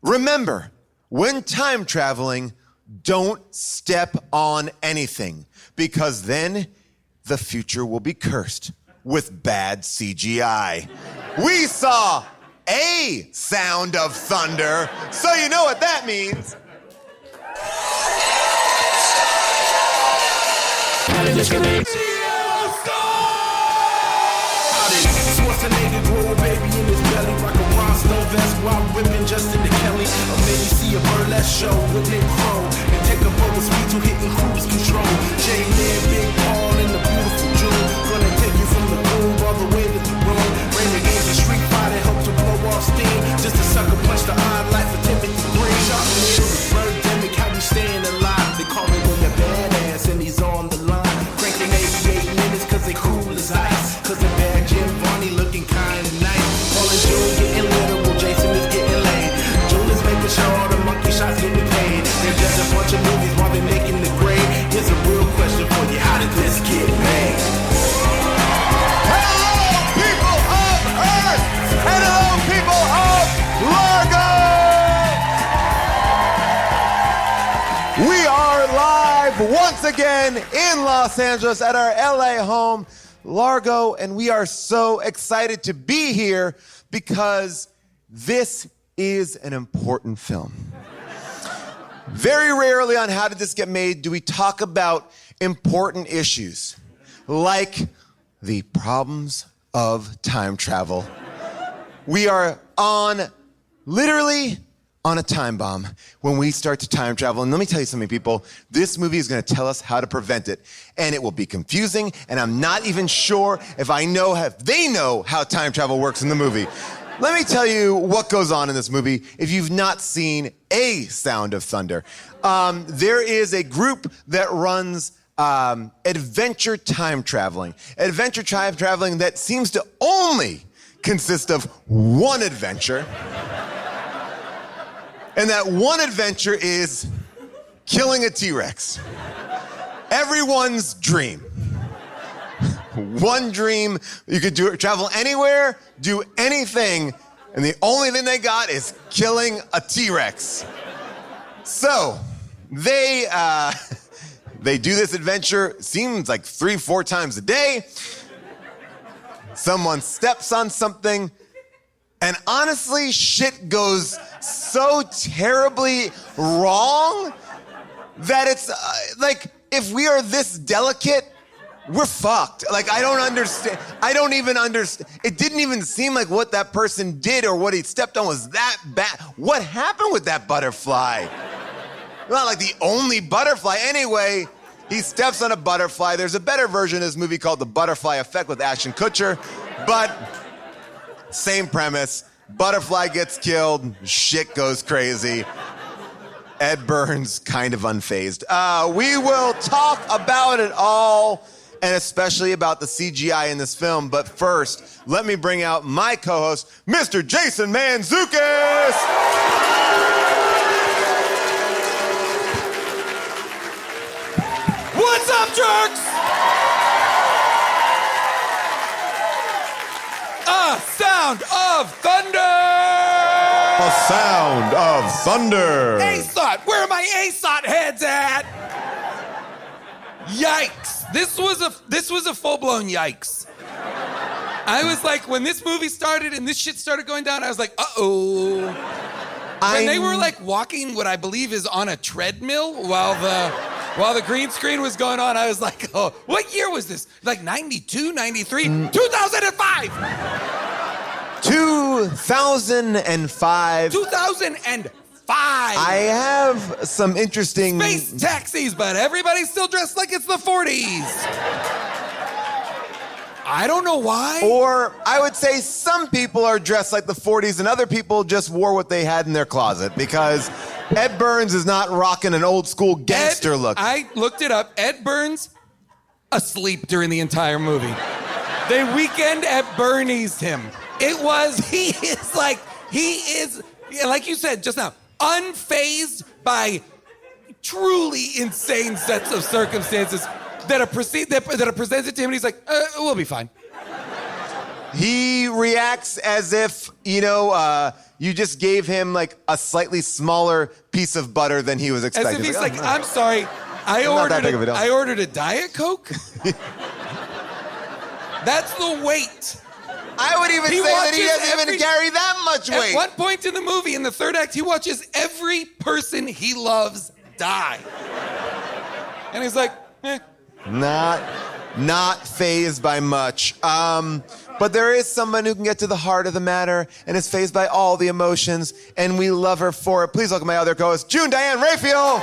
Remember, when time traveling, don't step on anything, because then the future will be cursed with bad CGI. We saw a sound of thunder, so you know what that means. Schwarzenegger grow a baby in his belly, rock a rhinestone vest while whipping Justin to Kelly. Or maybe see a burlesque show with Nick Crow and take a boat with speed to hitting cruise control. J-Man, Big Paul, and the beautiful June. Gonna take you from the groove all the way to the room. Bring the games of Street Fighter, help to blow off steam. Just a sucker punch the odd life for Timothy Green. Sharknado, Birdemic, how we staying alive. They call me when they're badass and he's on the line. Cranking 88 minutes cause they cool as ice. Cause the bad Jim Varney looking kinda nice. Paul and June getting literal, Jason is getting laid. June is making sure all the monkey shots getting paid. They're just a bunch of movies while they're making the grade. Here's a real question for you, how did this get made? Hello, people of Earth! And hello, people of Largo! We are live once again in Los Angeles at our LA home, Largo, and we are so excited to be here because this is an important film. Very rarely on How Did This Get Made do we talk about important issues like the problems of time travel. We are literally on a time bomb when we start to time travel. And let me tell you something, people. This movie is going to tell us how to prevent it. And it will be confusing, and I'm not even sure if they know how time travel works in the movie. Let me tell you what goes on in this movie if you've not seen A Sound of Thunder. There is a group that runs adventure time traveling. Adventure time traveling that seems to only consist of one adventure. And that one adventure is killing a T-Rex. Everyone's dream. One dream, you could travel anywhere, do anything, and the only thing they got is killing a T-Rex. So, they do this adventure, seems like 3-4 times a day. Someone steps on something, and honestly, shit goes so terribly wrong that it's like, if we are this delicate, we're fucked. Like, I don't understand. I don't even understand. It didn't even seem like what that person did or what he stepped on was that bad. What happened with that butterfly? Not like the only butterfly. Anyway, he steps on a butterfly. There's a better version of this movie called The Butterfly Effect with Ashton Kutcher, but same premise. Butterfly gets killed, shit goes crazy. Ed Burns kind of unfazed. We will talk about it all, and especially about the CGI in this film. But first, let me bring out my co-host, Mr. Jason Mantzoukas. What's up, jerks? A sound of thunder! A sound of thunder. ASOT! Where are my ASOT heads at? Yikes! This was a full-blown yikes. I was like, when this movie started and this shit started going down, I was like, uh-oh. When they were like walking what I believe is on a treadmill while the green screen was going on, I was like, oh, what year was this? Like 92, 93, 2005! 2005. 2005! I have some interesting... Space taxis, but everybody's still dressed like it's the 40s. I don't know why. Or I would say some people are dressed like the 40s and other people just wore what they had in their closet, because Ed Burns is not rocking an old school gangster look. I looked it up. Ed Burns, asleep during the entire movie. They weekend at Bernie's him. He is, like you said just now, unfazed by truly insane sets of circumstances that are presented to him, and he's like, we'll be fine. He reacts as if, you just gave him like a slightly smaller piece of butter than he was As expecting. if he's "Oh, like, no." I'm sorry, Not that big of a deal. I ordered a Diet Coke? That's the weight. I would even He say that he watches doesn't even every- carry that much At weight. one point in the movie, in the third act, he watches every person he loves die. And he's like, eh. Not fazed by much. But there is someone who can get to the heart of the matter and is fazed by all the emotions, and we love her for it. Please welcome my other co-host, June Diane Raphael.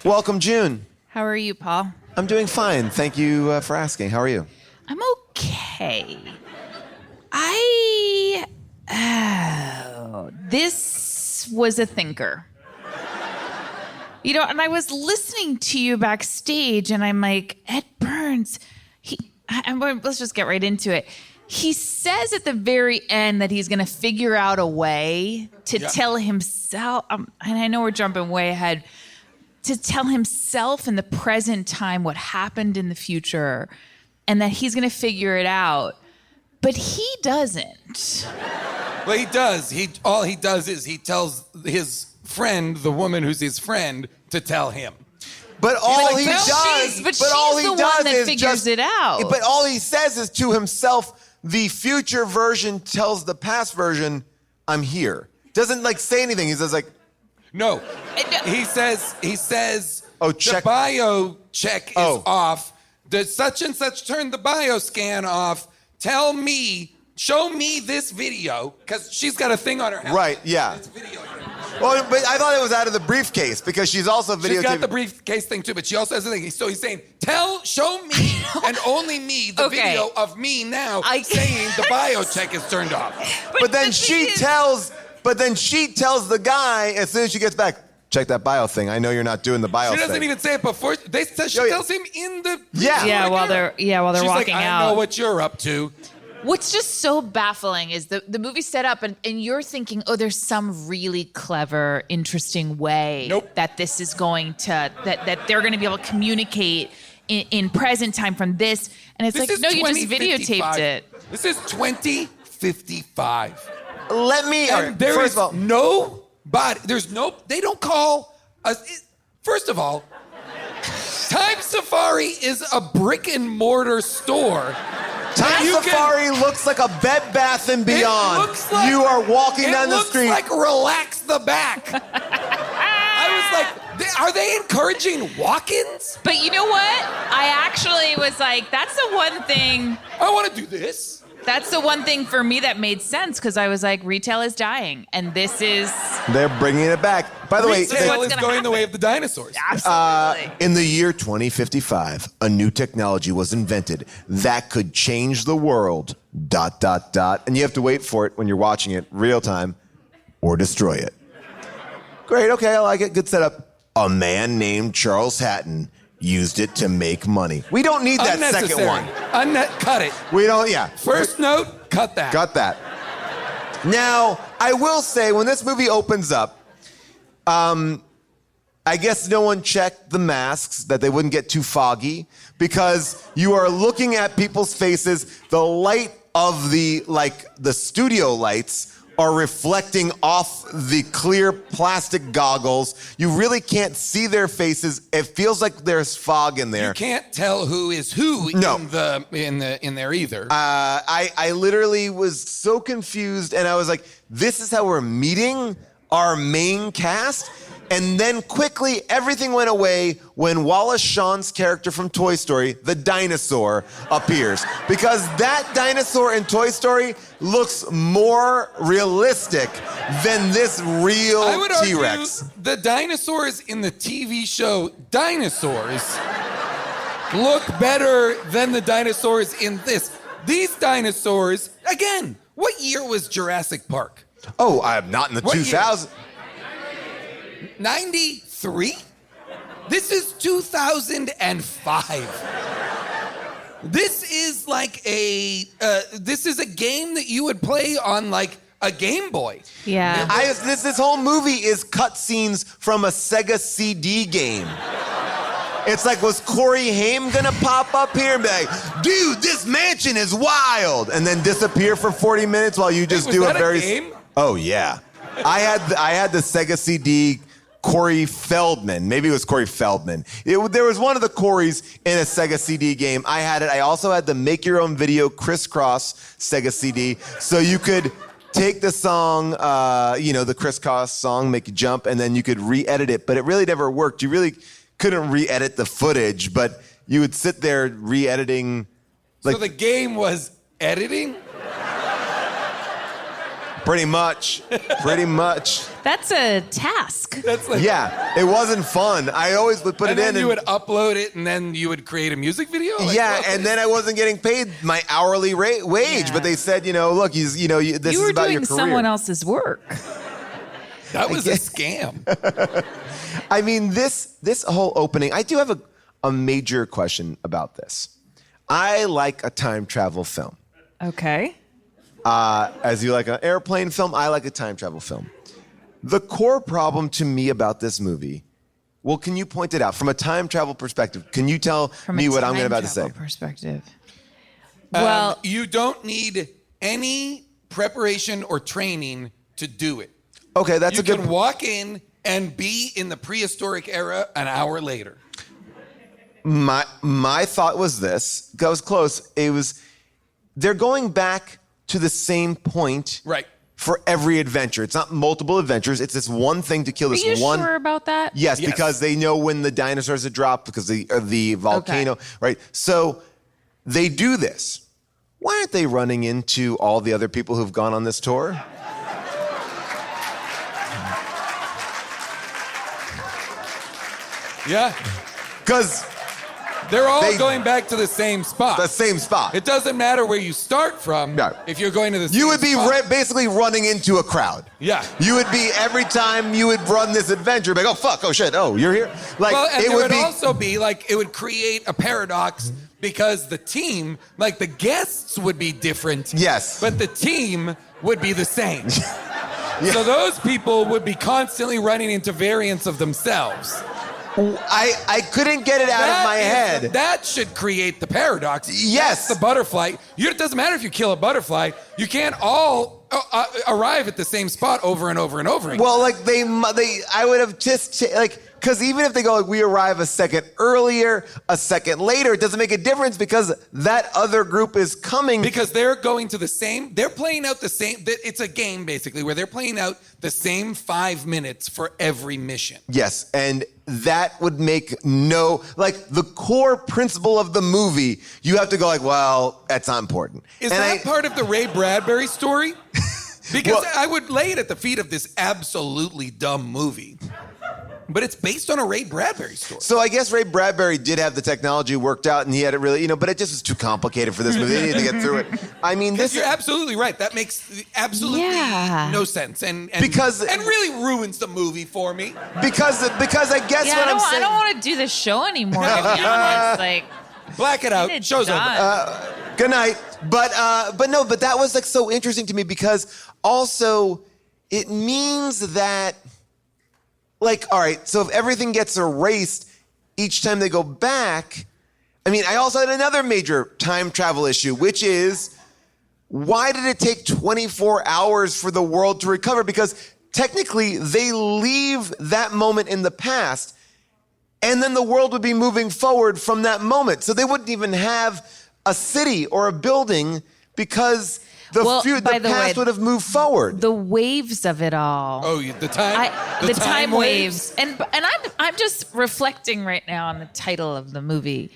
Welcome, June. How are you, Paul? I'm doing fine. Thank you for asking. How are you? I'm okay. This was a thinker. And I was listening to you backstage, and I'm like, Ed Burns, let's just get right into it. He says at the very end that he's going to figure out a way to tell himself, and I know we're jumping way ahead, to tell himself in the present time what happened in the future, and that he's going to figure it out. But he doesn't. Well, he does. All he does is he tells his friend, the woman who's his friend, to tell him. But all like, he "Well, does, she's all he the one does that is figures just, it out. But all he says is to himself, the future version tells the past version, I'm here. Doesn't like say anything. He says like, No. He says, Oh, check- the bio check is Oh. off. The such and such turned the bio scan off. Show me this video, because she's got a thing on her house. Right, yeah. This video. well, but I thought it was out of the briefcase because she's also videotaping. She's got the briefcase thing too, but she also has the thing. So he's saying, show me and only me the Okay. video of me now saying the bio check is turned off. But then the she thing is- tells the guy as soon as she gets back, check that bio thing. I know you're not doing the bio She doesn't thing. even say it before. She Yeah. tells him in the Yeah. Yeah, while they're She's walking like, out. I know what you're up to. What's just so baffling is the movie's set up and you're thinking, oh, there's some really clever, interesting way Nope. that this is going to, that they're going to be able to communicate in present time from this. And it's This like, is no, you just 2055. videotaped it. This is 2055. Let me. all And right, there first is of all, they don't call us. First of all, Time Safari is a brick and mortar store. Time You can- Safari looks like a Bed Bath and Beyond. It looks like, you are walking down the street. It looks like Relax the Back. I was like, are they encouraging walk-ins? But you know what? I actually was like, that's the one thing. I want to do this. That's the one thing for me that made sense because I was like, retail is dying, and this is They're bringing it back. By the way, Retail what's is gonna going the happen. way of the dinosaurs. absolutely. in the year 2055, a new technology was invented that could change the world. ... And you have to wait for it when you're watching it real time, or destroy it. Great. Okay, I like it. Good setup. A man named Charles Hatton used it to make money. We don't need that second Unnecessary. one. Cut it. We don't. Yeah. First note, cut that. Got that. Now, I will say, when this movie opens up, I guess no one checked the masks, that they wouldn't get too foggy, because you are looking at people's faces. The light of the studio lights are reflecting off the clear plastic goggles. You really can't see their faces. It feels like there's fog in there. You can't tell who is who No. in there either. I literally was so confused, and I was like, this is how we're meeting our main cast? And then quickly, everything went away when Wallace Shawn's character from Toy Story, the dinosaur, appears. Because that dinosaur in Toy Story looks more realistic than this real I would argue T-Rex. the dinosaurs in the TV show Dinosaurs look better than the dinosaurs in this. These dinosaurs, again, what year was Jurassic Park? Oh, I'm not in the What year? 2000s. 93? This is 2005. This is like this is a game that you would play on like a Game Boy. Yeah. This whole movie is cutscenes from a Sega CD game. It's like, was Corey Haim gonna pop up here and be like, dude, this mansion is wild, and then disappear for 40 minutes while you just was do a that a very... game? Oh, yeah. I had the Sega CD Corey Feldman. Maybe it was Corey Feldman. There was one of the Coreys in a Sega CD game. I had it. I also had the Make Your Own Video Crisscross Sega CD, so you could take the song, the Crisscross song, make you jump, and then you could re-edit it, but it really never worked. You really couldn't re-edit the footage, but you would sit there re-editing. So the game was editing? Pretty much. That's a task. That's like, Yeah, it wasn't fun. I always would put and it then in. you would upload it, and then you would create a music video? Like, Yeah, what? and then I wasn't getting paid my hourly wage, Yeah. but they said, look, this You is were about doing your career. someone else's work. That was a scam. I mean, this whole opening, I do have a major question about this. I like a time travel film. Okay. As you like an airplane film, I like a time travel film. The core problem to me about this movie, well, can you point it out from a time travel perspective? Can you tell From me a what I'm time about to say? travel perspective. Well, You don't need any preparation or training to do it. Okay, that's You a good can walk in and be in the prehistoric era an hour later. My thought was this. That was close. They're going back to the same point Right. for every adventure. It's not multiple adventures. It's this one thing to kill are this you one. sure about that? Yes, Yes. because they know when the dinosaurs had dropped because of the volcano, right? So they do this. Why aren't they running into all the other people who've gone on this tour? Yeah. Because They're all They- going back to the same spot. the same spot. It doesn't matter where you start from No. if you're going to the same You would be spot. basically running into a crowd. Yeah. You would be, every time you would run this adventure, like, oh, fuck, oh, shit, oh, you're here? Like, Well, and it there would would be... also be like it would create a paradox because the team, like the guests would be different. Yes. But the team would be the same. So those people would be constantly running into variants of themselves. I couldn't get it out of my head. That should create the paradox. Yes. That's the butterfly. It doesn't matter if you kill a butterfly. You can't all arrive at the same spot over and over and over again. Well, like I would have just because even if they go like we arrive a second earlier, a second later, it doesn't make a difference because that other group is coming. Because they're going to the same, they're playing out the same, it's a game basically where they're playing out the same 5 minutes for every mission. Yes, and that would make the core principle of the movie. You have to go like, well, that's not important. Is And that part of the Ray Bradbury story? Because Well- I would lay it at the feet of this absolutely dumb movie. But it's based on a Ray Bradbury story. So I guess Ray Bradbury did have the technology worked out, and he had it really, but it just was too complicated for this movie. They needed to get through it. I mean, this You're absolutely right. That makes absolutely Yeah. no sense, and Because- and really ruins the movie for me. because I guess Yeah, what I'm I saying. don't want to do this show anymore. To be honest, like, Black it out. it's Show's over. done. Good night. But that was like so interesting to me because also it means that all right, so if everything gets erased each time they go back, I mean, I also had another major time travel issue, which is why did it take 24 hours for the world to recover? Because technically they leave that moment in the past and then the world would be moving forward from that moment. So they wouldn't even have a city or a building because the by the past way, would have moved forward. the waves of it all. Oh, the time. The time waves. And I'm just reflecting right now on the title of the movie.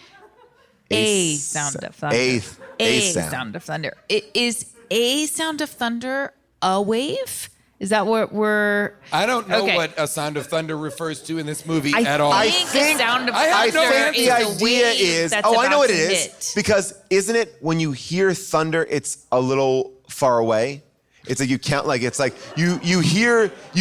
A Sound of Thunder. A Sound of Thunder. Is A Sound of Thunder a wave? Is that what we're... I don't know Okay. what a Sound of Thunder refers to in this movie I at all. think a Sound of I have Thunder no I idea. think the is a idea wave is, that's I know about what it to is. hit. Because isn't it when you hear thunder, it's a little far away? It's like you count, like it's like you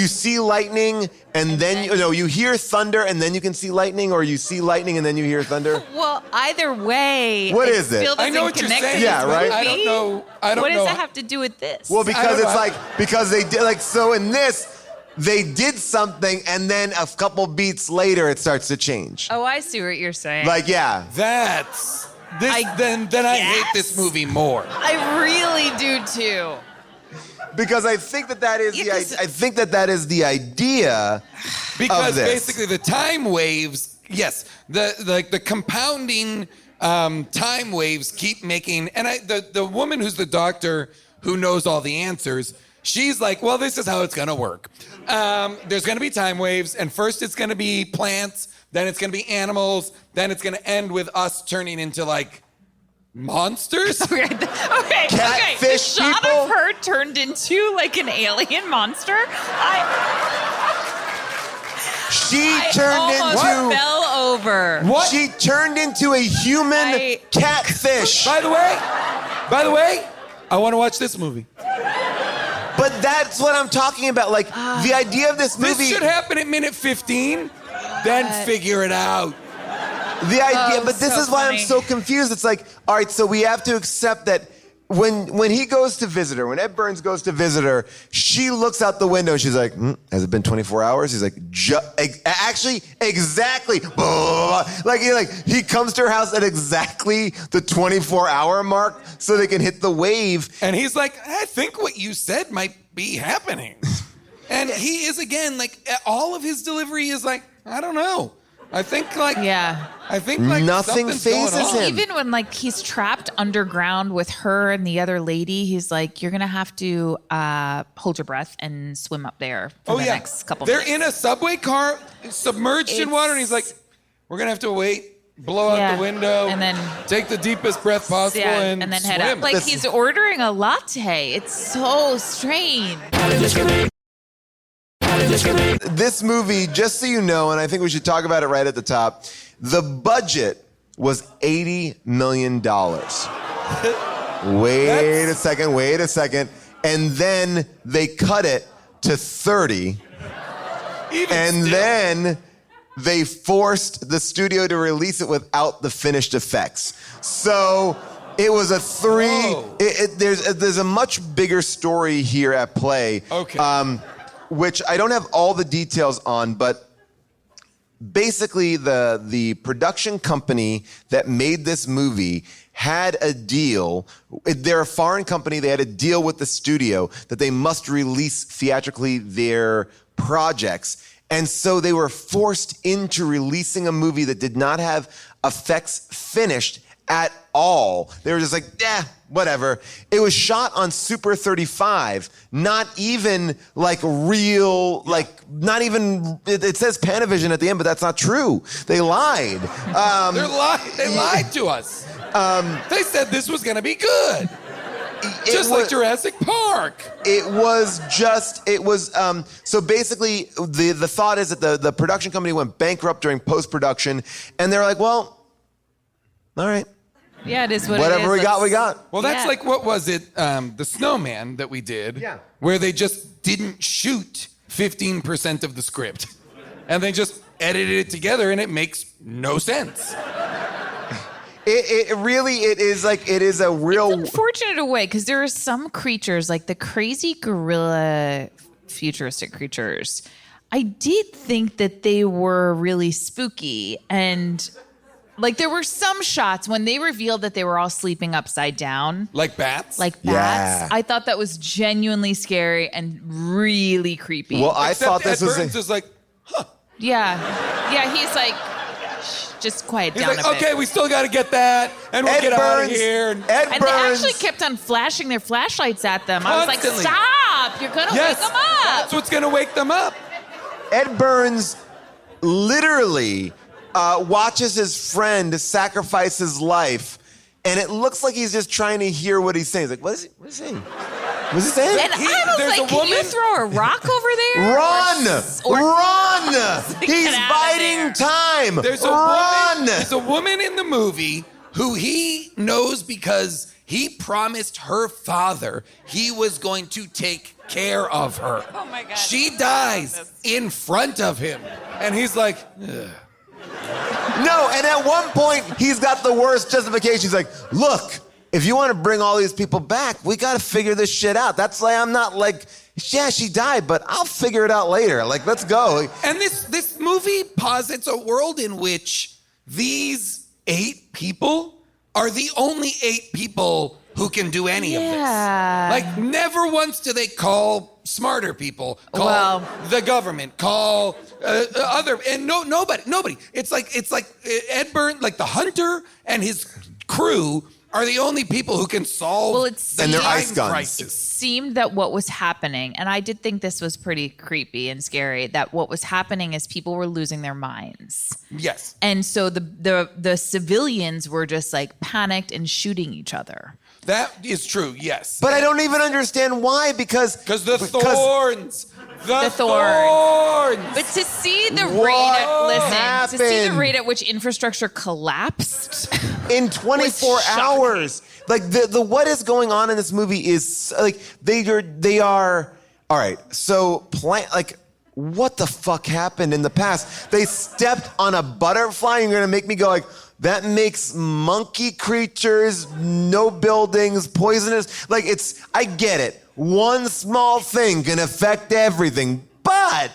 see lightning, and then you hear thunder, and then you can see lightning, or you see lightning and then you hear thunder. Well, either way, What is it? still I know doesn't what you're connect to saying. this Yeah, right? I don't know. I don't What know. does that have to do with this? Well, I because don't it's know. like because they did like so in this. They did something, and then a couple beats later, it starts to change. oh, I see what you're saying. Like, yeah. That's this. I then I hate guess. this movie more. I really do too. Because I think that is Yeah, 'cause- I think that is the idea Because of this. basically the time waves, yes, the compounding time waves keep making, and the woman who's the doctor who knows all the answers, she's like, well, this is how it's gonna work. There's gonna be time waves, and first it's gonna be plants, then it's gonna be animals, then it's gonna end with us turning into like monsters. Okay. The Catfish shot people? of her turned into like an alien monster. She I turned almost into fell over. What? She turned into a human I- catfish. By the way, I want to watch this movie. But that's what I'm talking about. Like the idea of this movie. This should happen at minute 15, then figure it out. The idea, Oh, but this so is why I'm funny. so confused. It's like, all right, so we have to accept that when he goes to visit her, when Ed Burns goes to visit her, she looks out the window and she's like, has it been 24 hours? He's like, actually, exactly. Like he comes to her house at exactly the 24-hour mark so they can hit the wave. And he's like, I think what you said might be happening. And he is, again, like, all of his delivery is like, I don't know. I think like Nothing something's going phases on. him. Even when like he's trapped underground with her and the other lady, he's like, "You're gonna have to hold your breath and swim up there for the next couple They're minutes." in a subway car, submerged in water, and he's like, "We're gonna have to wait, blow out the window, and then take the deepest breath possible, and then swim." head up. Like he's ordering a latte. It's so strange. This movie, just so you know, and I think we should talk about it right at the top, the budget was $80 million. Wait a second. And then they cut it to 30. Even And still. then they forced the studio to release it without the finished effects. So it was a three. Whoa. There's a much bigger story here at play. Okay. Which I don't have all the details on, but basically the production company that made this movie had a deal. They're a foreign company. They had a deal with the studio that they must release theatrically their projects. And so they were forced into releasing a movie that did not have effects finished at all. They were just like, whatever. It was shot on Super 35, not even like real, like not even, it says Panavision at the end, but that's not true. They lied. They lied to us. They said this was gonna be good, just was- like Jurassic Park. So basically the thought is that the production company went bankrupt during post-production, and they're like, well, all right. Yeah, it is what Whatever it is. we got, we got. Well, that's Yeah. like, what was it? The Snowman that we did. Yeah. Where they just didn't shoot 15% of the script. And they just edited it together and it makes no sense. It really is a real. It's unfortunate in a way because there are some creatures like the crazy gorilla futuristic creatures. I did think that they were really spooky, and like there were some shots when they revealed that they were all sleeping upside down. Like bats? Like bats. Yeah. I thought that was genuinely scary and really creepy. Well, I Except thought this Ed was. Burns is like, yeah, he's like, "Shh, just quiet he's down like, a bit. okay, we still got to get that, and we'll Ed get out of Burns. here. Ed And they Burns. actually kept on flashing their flashlights at them. I was like, Constantly. stop! You're gonna Yes, wake them up. that's what's gonna wake them up. Ed Burns literally watches his friend sacrifice his life, and it looks like he's just trying to hear what he's saying. He's like, what is he saying? What's he saying? And I was there's like, a can you woman- throw a rock over there? Run! Or- Run! He's Get out of biding there. time. There's a Run! woman. There's a woman in the movie who he knows because he promised her father he was going to take care of her. Oh my God. She dies in front of him. And he's like, ugh. No, and at one point, he's got the worst justification. He's like, look, if you want to bring all these people back, we got to figure this shit out. That's like, I'm not like, yeah, she died, but I'll figure it out later. Like, let's go. And this movie posits a world in which these 8 people are the only 8 people who can do any of this. Like, never once do they call smarter people, call the government, call other, and nobody. It's like Ed Burns, like the hunter and his crew are the only people who can solve and their ice time guns. crisis. It seemed that what was happening, and I did think this was pretty creepy and scary, that what was happening is people were losing their minds. Yes. And so the civilians were just like panicked and shooting each other. That is true, yes. But I don't even understand why, because the thorns. The thorns. thorns. But to see the What to see the happened? rate at which infrastructure collapsed in 24 was shocking. hours. Like the what is going on in this movie is like they are all right. So like what the fuck happened in the past? They stepped on a butterfly. And you're gonna make me go like, that makes monkey creatures, no buildings, poisonous. Like I get it. One small thing can affect everything, but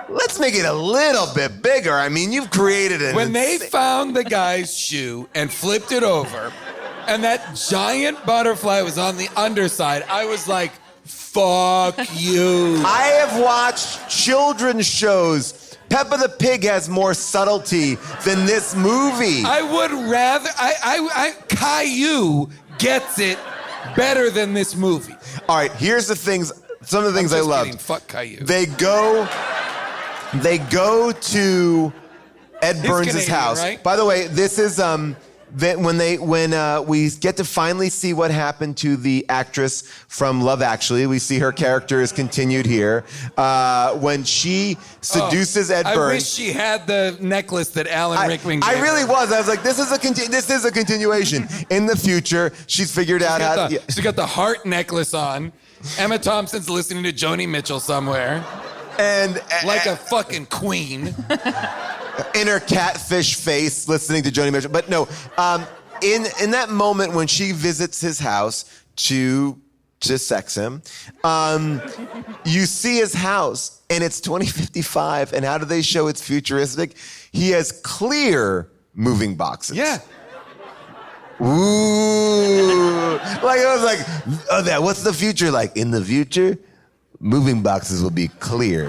let's make it a little bit bigger. I mean, you've created it. When they found the guy's shoe and flipped it over, and that giant butterfly was on the underside, I was like, fuck you. I have watched children's shows. Peppa the Pig has more subtlety than this movie. I would rather, Caillou gets it better than this movie. All right, here's the things, some of the things I loved. Fuck Caillou. They go to Ed Burns' Canadian, house. right? By the way, this is when we get to finally see what happened to the actress from Love Actually. We see her character is continued here. When she seduces Ed Burns. I wish she had the necklace that Alan Rickman gave I really her. was. I was like, this is a continuation. In the future, she's figured out how to. She got the heart necklace on. Emma Thompson's listening to Joni Mitchell somewhere. And Like a fucking queen. in her catfish face, listening to Joni Mitchell. But no, in that moment when she visits his house to sex him, you see his house, and it's 2055. And how do they show it's futuristic? He has clear moving boxes. Yeah. Ooh. Like, I was like, oh, what's the future like? In the future, moving boxes will be clear.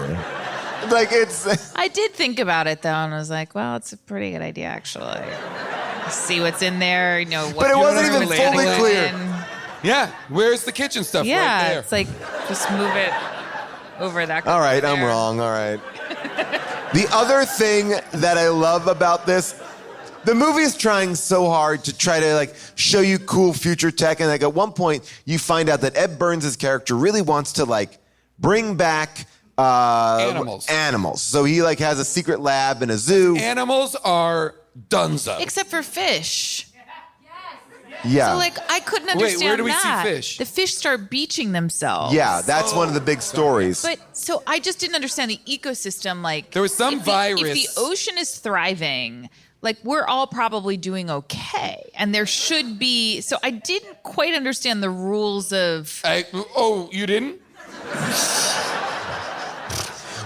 Like, it's... I did think about it though, and I was like, well, it's a pretty good idea actually. See what's in there, you know. What But it wasn't even you're fully landing clear. in. Yeah. Where's the kitchen stuff? Yeah, Right there. it's like just move it over that. All right, I'm there. wrong. All right. The other thing that I love about this, the movie is trying so hard to try to like show you cool future tech, and like at one point you find out that Ed Burns' character really wants to like bring back animals. So he like has a secret lab in a zoo. Animals are dunzo. Except for fish. Yeah. So like I couldn't Wait, understand where do we see that. fish? The fish start beaching themselves. Yeah, that's one of the big stories. But so I just didn't understand the ecosystem. Like There was some if virus. If the ocean is thriving, like we're all probably doing okay, and there should be. So I didn't quite understand the rules of. You didn't?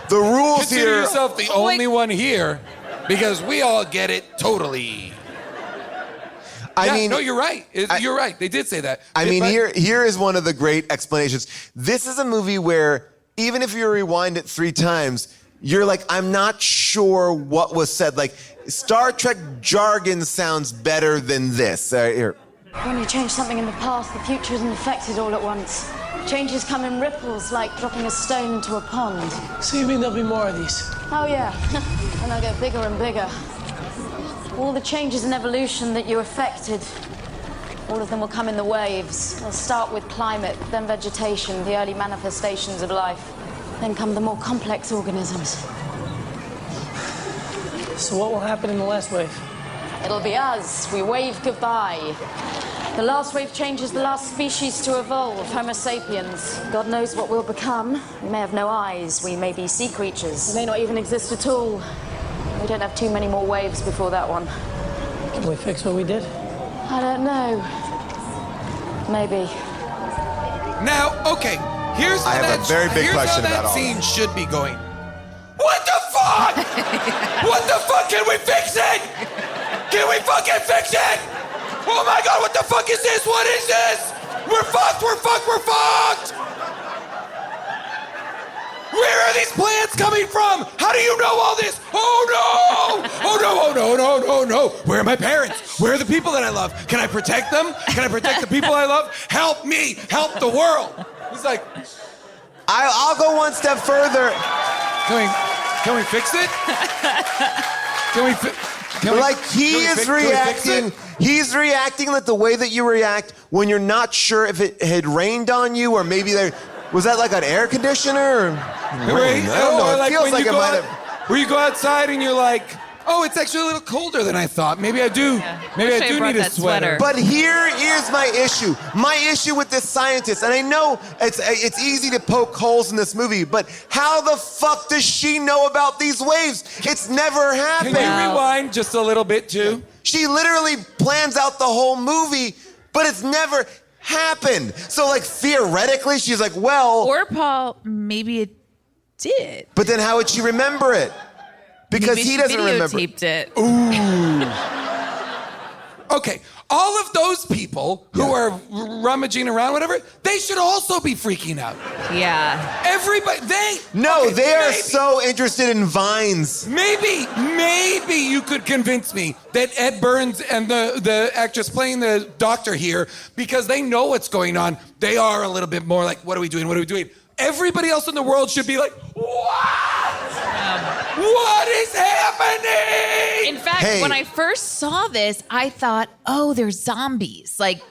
The rules Consider here. yourself the only one here, because we all get it totally. I mean, no, you're right. You're right. They did say that. I mean, But- here is one of the great explanations. This is a movie where even if you rewind it 3 times, you're like, I'm not sure what was said. Like, Star Trek jargon sounds better than this. Here. When you change something in the past, the future isn't affected all at once. Changes come in ripples, like dropping a stone into a pond. So you mean there'll be more of these? Oh yeah, and they'll get bigger and bigger. All the changes in evolution that you affected, all of them will come in the waves. They'll start with climate, then vegetation, the early manifestations of life. Then come the more complex organisms. So what will happen in the last wave? It'll be us. We wave goodbye. The last wave changes the last species to evolve, Homo sapiens. God knows what we'll become. We may have no eyes. We may be sea creatures. We may not even exist at all. We don't have too many more waves before that one. Can we fix what we did? I don't know. Maybe. Now, okay, here's how I have a that, very big here's question how that about all scene this. should be going. What the fuck? What the fuck? Can we fix it? Can we fucking fix it? Oh my god, what the fuck is this? What is this? We're fucked, we're fucked, we're fucked! Where are these plants coming from? How do you know all this? Oh no! Oh no, oh no, no, no, no. Where are my parents? Where are the people that I love? Can I protect them? Can I protect the people I love? Help me, help the world. He's like, I'll go one step further. can we fix it? Can we Like he is reacting. He's reacting like the way that you react when you're not sure if it had rained on you or maybe there was that like an air conditioner or rain? I don't know. It feels like it might have. Where you go outside and you're like, oh, it's actually a little colder than I thought. Maybe I do. Maybe Wish I I do brought need a that sweater. sweater. But here is my issue. My issue with this scientist, and I know it's easy to poke holes in this movie, but how the fuck does she know about these waves? It's never Can happened. you rewind just a little bit too? She literally plans out the whole movie, but it's never happened. So like theoretically, she's like, well, Or Paul, maybe it did. but then how would she remember it? Because Maybe he she doesn't remember. videotaped it. Okay, all of those people who are rummaging around, whatever, they should also be freaking out. Yeah. Everybody, No, okay, they are maybe- so interested in vines. Maybe you could convince me that Ed Burns and the actress playing the doctor here, because they know what's going on, they are a little bit more like, what are we doing? What are we doing? Everybody else in the world should be like, what? What is happening? In fact, Hey. when I first saw this, I thought, oh, they're zombies. Like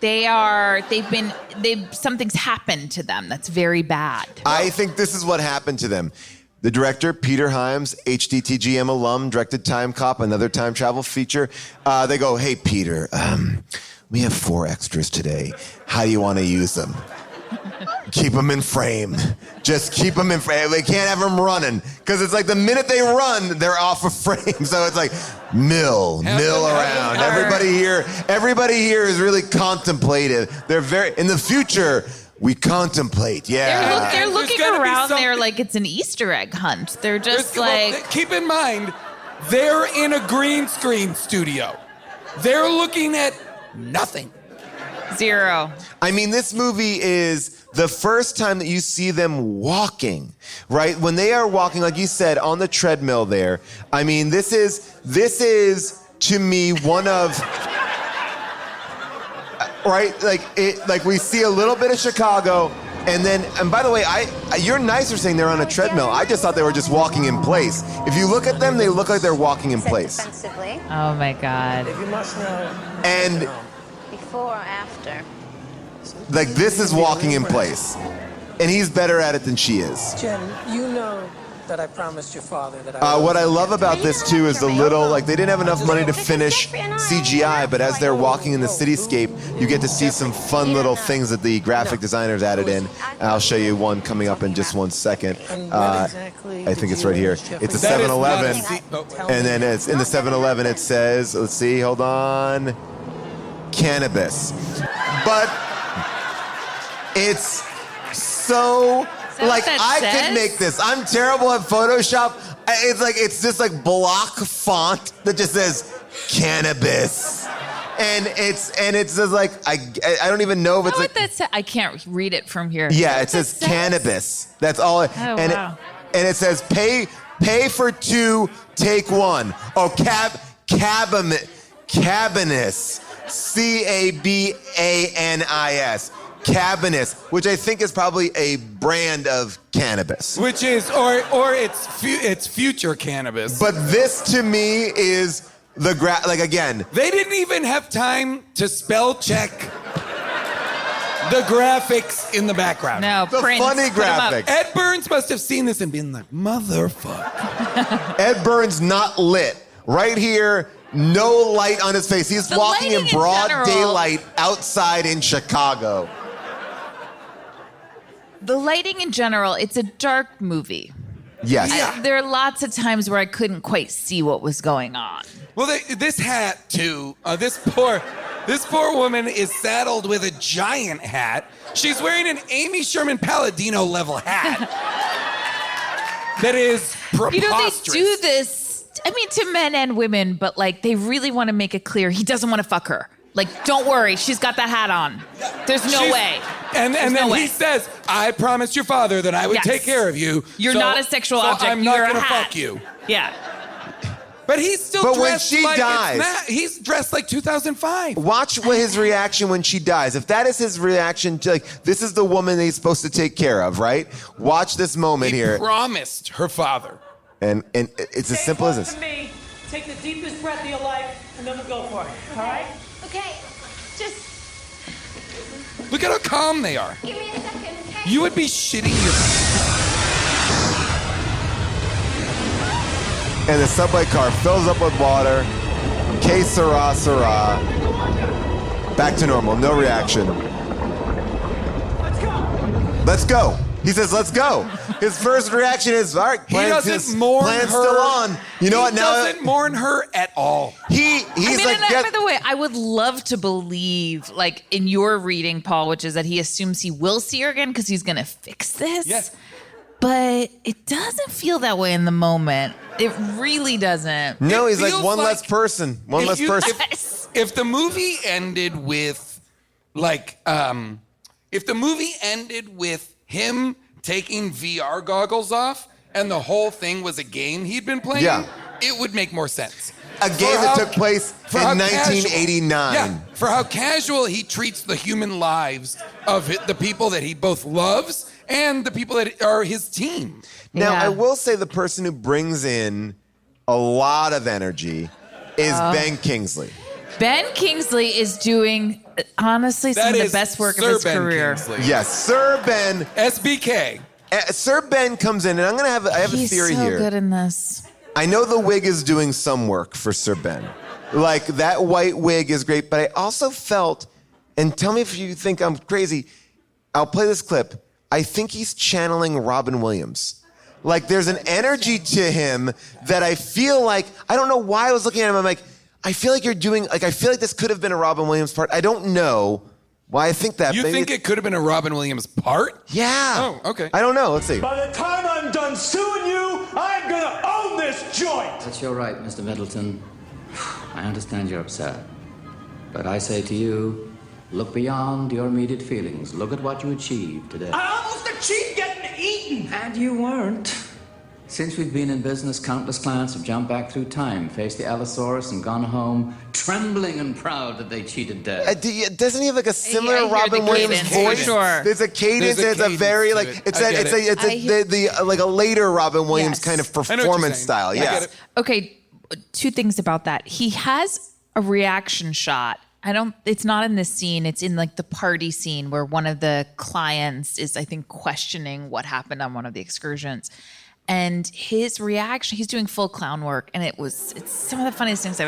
something's happened to them that's very bad. I think this is what happened to them. The director, Peter Hyams, HDTGM alum, directed Time Cop, another time travel feature. They go, hey, Peter, we have 4 extras today. How do you want to use them? Keep them in frame. Just keep them in frame. They can't have them running. Because it's like the minute they run, they're off of frame. So it's like, mill around. Everybody here is really contemplative. They're very, in the future, we contemplate. Yeah. They're There's looking gotta be around there something- like it's an Easter egg hunt. They're just Well, like, keep in mind, they're in a green screen studio. They're looking at nothing. zero. I mean, this movie is the first time that you see them walking, right? When they are walking, like you said, on the treadmill there. I mean, this is to me one of, right? Like we see a little bit of Chicago, and by the way, you're nicer saying they're on a treadmill. I just thought they were just walking in place. If you look at them, they look like they're walking in place. Defensively, Oh my God. If you must know, And before or after. like this is walking in place. And he's better at it than she is. Jen, you know that I promised your father that I What I love about this too is the little, like they didn't have enough money to finish CGI, but as they're walking in the cityscape, you get to see some fun little things that the graphic designers added in. I'll show you one coming up in just one second. I think it's right here. It's a That is not 7-Eleven. a se- oh. And then it's in the 7-Eleven, it says, let's see, hold on, cannabis. But it's so, that like, what that I says? could make this. I'm terrible at Photoshop. It's just like block font that just says cannabis. And it's just like, I don't even know if it's What like, that says? I can't read it from here. yeah, What it says that cannabis. That's all. And wow. and it says pay for 2, take 1. Oh, cabinet, cabanis, Cabanis, cabanis, which I think is probably a brand of cannabis. Which is, or it's future cannabis. But this to me is the like again. They didn't even have time to spell check the graphics in the background. No, The Prince, funny put 'em up. graphics. Ed Burns must have seen this and been like, motherfucker. Ed Burns not lit. Right here, No light on his face. He's The walking in lighting in broad general- daylight outside in Chicago. The lighting in general, it's a dark movie. Yes. There are lots of times where I couldn't quite see what was going on. Well, this hat too. This poor woman is saddled with a giant hat. She's wearing an Amy Sherman Palladino level hat. That is preposterous. You know, they do this, I mean, to men and women, but like they really want to make it clear he doesn't want to fuck her. Like, don't worry, she's got that hat on. There's no way. And then no way. he says, I promised your father that I would Yes. take care of you. You're not a sexual object. I'm not You're a gonna hat. fuck you. Yeah. But he's still But when dressed she like dies- he's dressed like 2005. Watch what his reaction when she dies. If that is his reaction to, like, this is the woman that he's supposed to take care of, right? Watch this moment He here. promised her father. And it's as simple as this. To me, take the deepest breath of your life, and then we'll go for it. All right? Okay, just Look at how calm they are. give me a second, okay? You would be shitting your And the subway car fills up with water. Que sera, sera. Back to normal. No reaction. Let's go. Let's go. He says, let's go. His first reaction is, all right, He plan's doesn't mourn her. still on. You know what? He Now doesn't mourn her at all. he's I mean, like, and get, by the way, I would love to believe, like in your reading, Paul, which is that he assumes he will see her again because he's going to fix this. Yes. But it doesn't feel that way in the moment. It really doesn't. no, It he's like feels one like less person. One if less you- person. Yes. If the movie ended with, like, if the movie ended with him taking VR goggles off and the whole thing was a game he'd been playing, Yeah. it would make more sense. A game that took place for in how casual- 1989. Yeah, for how casual he treats the human lives of the people that he both loves and the people that are his team. Now, Yeah. I will say the person who brings in a lot of energy is Ben Kingsley. Ben Kingsley is doing, honestly, some That of the is best work Sir of his Ben career. Kingsley. Yes, Sir Ben. SBK. Sir Ben comes in, and I have a He's theory so here. good in this. I know the wig is doing some work for Sir Ben. Like, that white wig is great, but I also felt, and tell me if you think I'm crazy, I'll play this clip. I think he's channeling Robin Williams. Like, there's an energy to him that I feel like, I don't know why I was looking at him, I'm like, I feel like you're doing, like, I feel like this could have been a Robin Williams part. I don't know why I think that. You Maybe think it could have been a Robin Williams part? Yeah. Oh, okay. I don't know. Let's see. By the time I'm done suing you, I'm gonna own this joint! That's your right, Mr. Middleton. I understand you're upset. But I say to you, look beyond your immediate feelings. Look at what you achieved today. I almost achieved getting eaten! And you weren't. Since we've been in business, countless clients have jumped back through time, faced the Allosaurus, and gone home trembling and proud that they cheated death. Doesn't he have like a similar I hear the Robin Williams cadence, for voice? sure. There's a cadence. There's a It's a very cadence like to it. it's I a get it's it. a it's I a hear- the like a later Robin Williams Yes. kind of I know what you're performance saying. style. I Yeah. get it. Okay, two things about that. He has a reaction shot. It's not in this scene. It's in like the party scene where one of the clients is, I think, questioning what happened on one of the excursions. And his reaction, he's doing full clown work. And it's some of the funniest things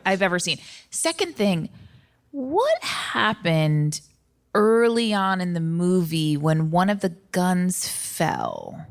I've ever seen. Second thing, what happened early on in the movie when one of the guns fell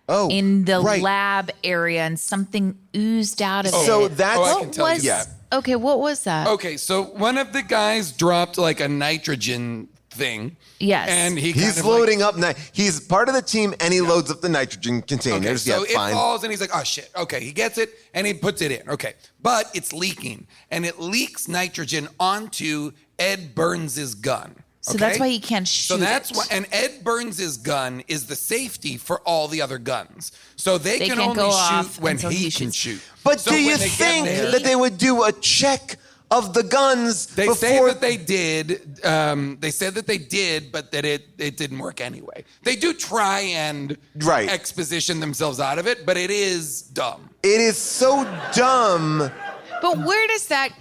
Oh, in the right. lab area and something oozed out of it? So that's I can tell you. was Yeah. okay? What was that? Okay, so one of the guys dropped like a nitrogen thing. Yes. And He's kind of, loading up. He's part of the team, and he loads up the nitrogen Okay, containers. so yeah, it fine. falls and he's like, oh shit. Okay, he gets it and he puts it in. Okay, but it's leaking and it leaks nitrogen onto Ed Burns' gun. So okay? that's why he can't shoot So that's it. why, and Ed Burns' gun is the safety for all the other guns. So they can can't only go shoot off when until he he can shoots. shoot. But So do you when they get think there- that they would do a check of the guns They before? say that they did. They said that they did, but that it didn't work anyway. They do try and Right. exposition themselves out of it, but it is dumb. It is so dumb. But where does that?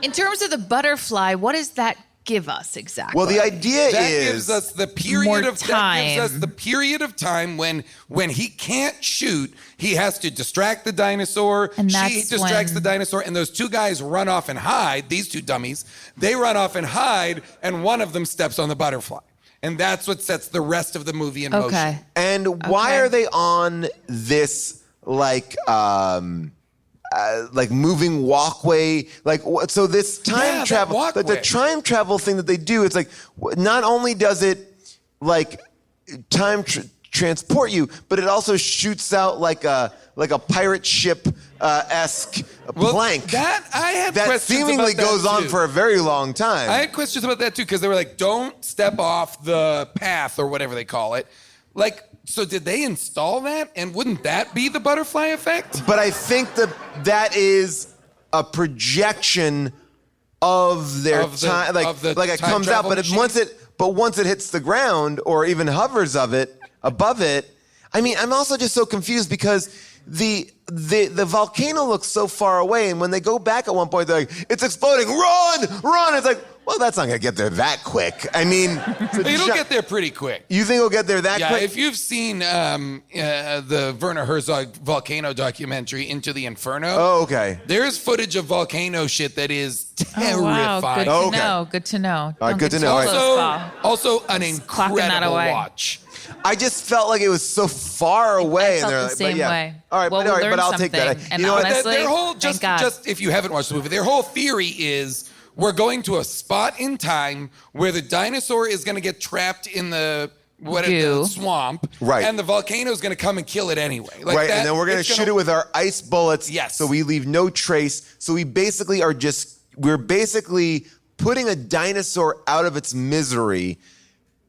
In terms of the butterfly, what does that give us exactly? Well, the idea That is gives us the period More of time. That gives us the period of time when he can't shoot, he has to distract the dinosaur. And She that's distracts when- the dinosaur, and those two guys run off and hide. These two dummies, they run off and hide, and one of them steps on the butterfly, and that's what sets the rest of the movie in motion. Okay. And why Okay. are they on this like moving walkway? Like, so this Yeah, time that travel, like the walkway. time travel thing that they do, it's like not only does it like transport you, but it also shoots out like a pirate ship esque plank That I had that questions seemingly about that goes on too. for a very long time. I had questions about that too because they were like, "Don't step off the path" or whatever they call it. Like, so did they install that? And wouldn't that be the butterfly effect? But I think that is a projection of their Of the- time, like of the it time comes out, travel but machine? once it hits the ground or even hovers above it. I mean, I'm also just so confused because the volcano looks so far away, and when they go back at one point, they're like, "It's exploding! Run!" It's like, well, that's not gonna get there that quick. I mean, It'll get there pretty quick. You think it'll get there that Yeah, quick? if you've seen the Werner Herzog volcano documentary Into the Inferno, Oh, okay. there's footage of volcano shit that is Oh, wow. terrifying. Good to Okay. know. Good to know. All right, Don't good get to know. too close, Paul. Also an clocking that incredible away. watch. I just felt like it was so far away. felt and they're the like, same but yeah. way. All right, Well, but, all we'll right, but learn I'll take that. something. And You know what? honestly, Their whole thank God. just if you haven't watched the movie, their whole theory is we're going to a spot in time where the dinosaur is going to get trapped in the Goo. swamp, Right. And the volcano is going to come and kill it anyway. Like Right, that- and then we're gonna it's shoot it with our ice bullets. Yes. So we leave no trace. So we basically we're basically putting a dinosaur out of its misery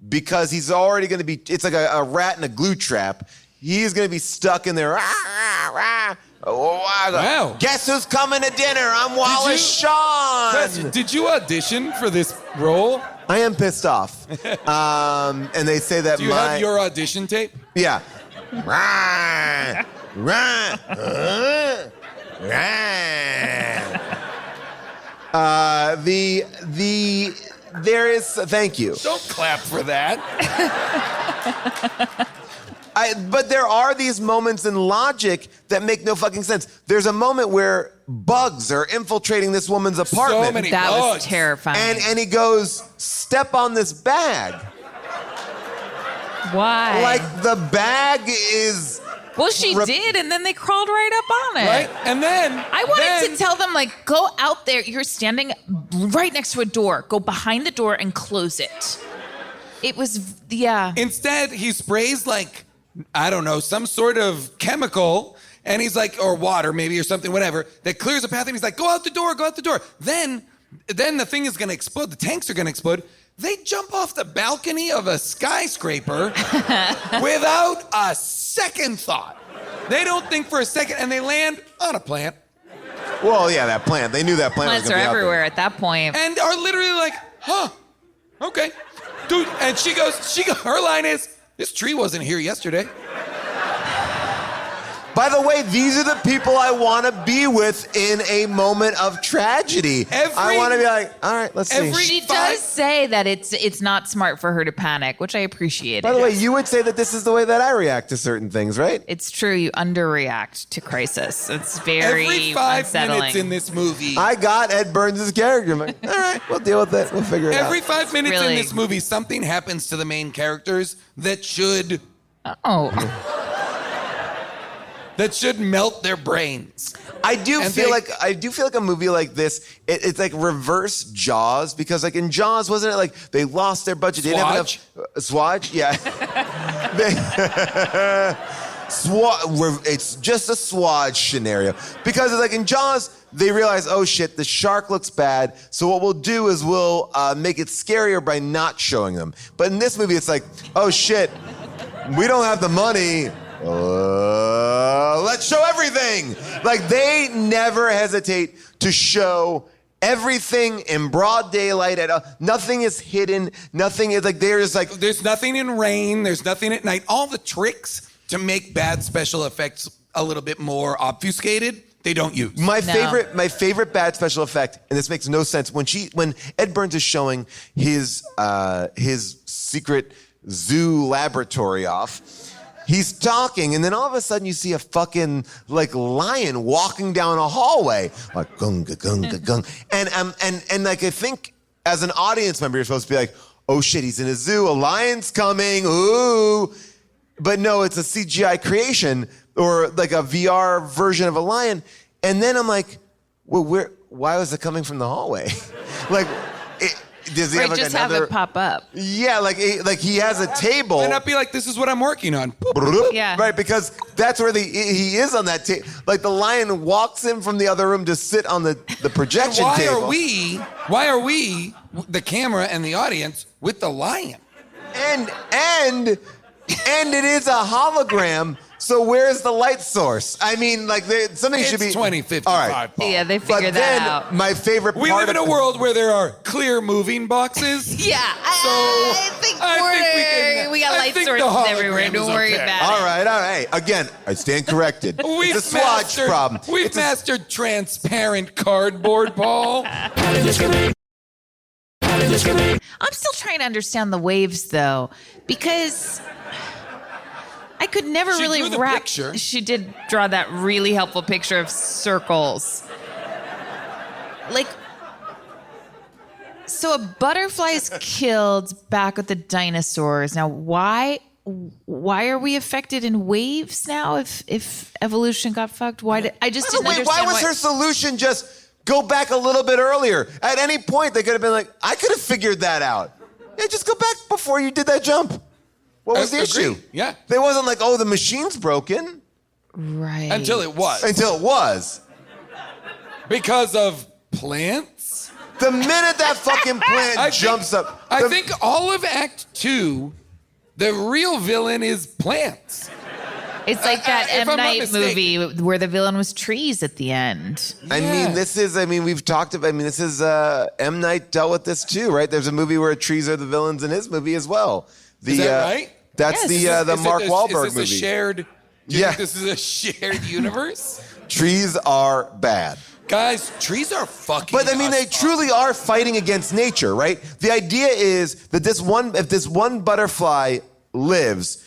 because he's already gonna be, it's like a rat in a glue trap. He's gonna be stuck in there. Wow. Guess who's coming to dinner? I'm Wallace you- Shawn. Question, did you audition for this role? I am pissed off. And they say that Do you have your audition tape? Yeah. There is, thank you. Don't clap for that. But there are these moments in logic that make no fucking sense. There's a moment where bugs are infiltrating this woman's apartment. So many That was bugs. terrifying. And he goes, step on this bag. Why? Like the bag is. well, she Rep- did, and then they crawled right up on it. Right? And then I wanted to tell them, like, go out there. You're standing right next to a door. Go behind the door and close it. It was, yeah. Instead, he sprays like, I don't know, some sort of chemical, and he's like, or water maybe or something, whatever, that clears a path, and he's like, go out the door, go out the door. Then the thing is gonna explode, the tanks are gonna explode. They jump off the balcony of a skyscraper without a second thought. They don't think for a second, and they land on a plant. Well, yeah, that plant. They knew that plant Plants was are going to be everywhere out at that point. And are literally like, huh, okay. Dude, and her line is, this tree wasn't here yesterday. By the way, these are the people I want to be with in a moment of tragedy. I want to be like, all right, let's see. She does say that it's not smart for her to panic, which I appreciate. By the way, you would say that this is the way that I react to certain things, right? It's true. You underreact to crisis. It's very Every 5 unsettling. minutes in this movie. I got Ed Burns' character. I'm like, all right, we'll deal with it. We'll figure it Every out. 5 minutes in Really? this movie, something happens to the main characters that should melt their brains. I do And feel they- like a movie like this. It's like reverse Jaws, because like in Jaws, wasn't it like they lost their budget? They didn't have enough. Swatch, yeah. It's just a Swatch scenario, because it's like in Jaws, they realize, oh shit, the shark looks bad. So what we'll do is we'll make it scarier by not showing them. But in this movie, it's like, oh shit, we don't have the money. Let's show everything. Like they never hesitate to show everything in broad daylight. Nothing is hidden. Nothing is like there's like There's nothing in rain. There's nothing at night. All the tricks to make bad special effects a little bit more obfuscated, they don't use. My favorite bad special effect, and this makes no sense, when Ed Burns is showing his secret zoo laboratory off, he's talking, and then all of a sudden you see a fucking like lion walking down a hallway, like gunga gunga gung, and like I think as an audience member you're supposed to be like, oh shit, he's in a zoo, a lion's coming, ooh, but no, it's a CGI creation or like a VR version of a lion, and then I'm like, well, why was it coming from the hallway? like. Does he have like just another? have it pop up. Yeah, like he has a table. Why not be like, this is what I'm working on? Yeah. Right, because that's where he is on that table. Like the lion walks in from the other room to sit on the projection table. Why are we, the camera and the audience, with the lion? And it is a hologram. So where's the light source? I mean, like something should be 2055. All right. Paul. Yeah, they figured But then that out. my favorite We part live in a world where there are clear moving boxes. Yeah, I think we got light sources everywhere. Don't worry about it. All right. Again, I stand corrected. It's a swatch problem. We've mastered transparent cardboard, Paul. I'm still trying to understand the waves, though, because I could never She really drew the wrap. picture. She did draw that really helpful picture of circles. Like, so a butterfly is killed back with the dinosaurs. Now, why are we affected in waves now? If evolution got fucked, why did I just didn't Wait, understand why was her solution just go back a little bit earlier? At any point, they could have been like, I could have figured that out. Yeah, just go back before you did that jump. What was the issue? Yeah. They wasn't like, oh, the machine's broken. Right. Until it was. Until it was. Because of plants? The minute that fucking plant jumps up. I think all of Act 2, the real villain is plants. It's like that if M. I'm not Night mistaken. movie where the villain was trees at the end. I mean, we've talked about, this is, M. Night dealt with this too, right? There's a movie where trees are the villains in his movie as well. Is that right? That's Yes. the Mark Wahlberg is this movie. A shared, do you Yeah. think this is a shared universe? Trees are bad. Guys, trees are fucking But I mean, they us up. truly are fighting against nature, right? The idea is that if this one butterfly lives,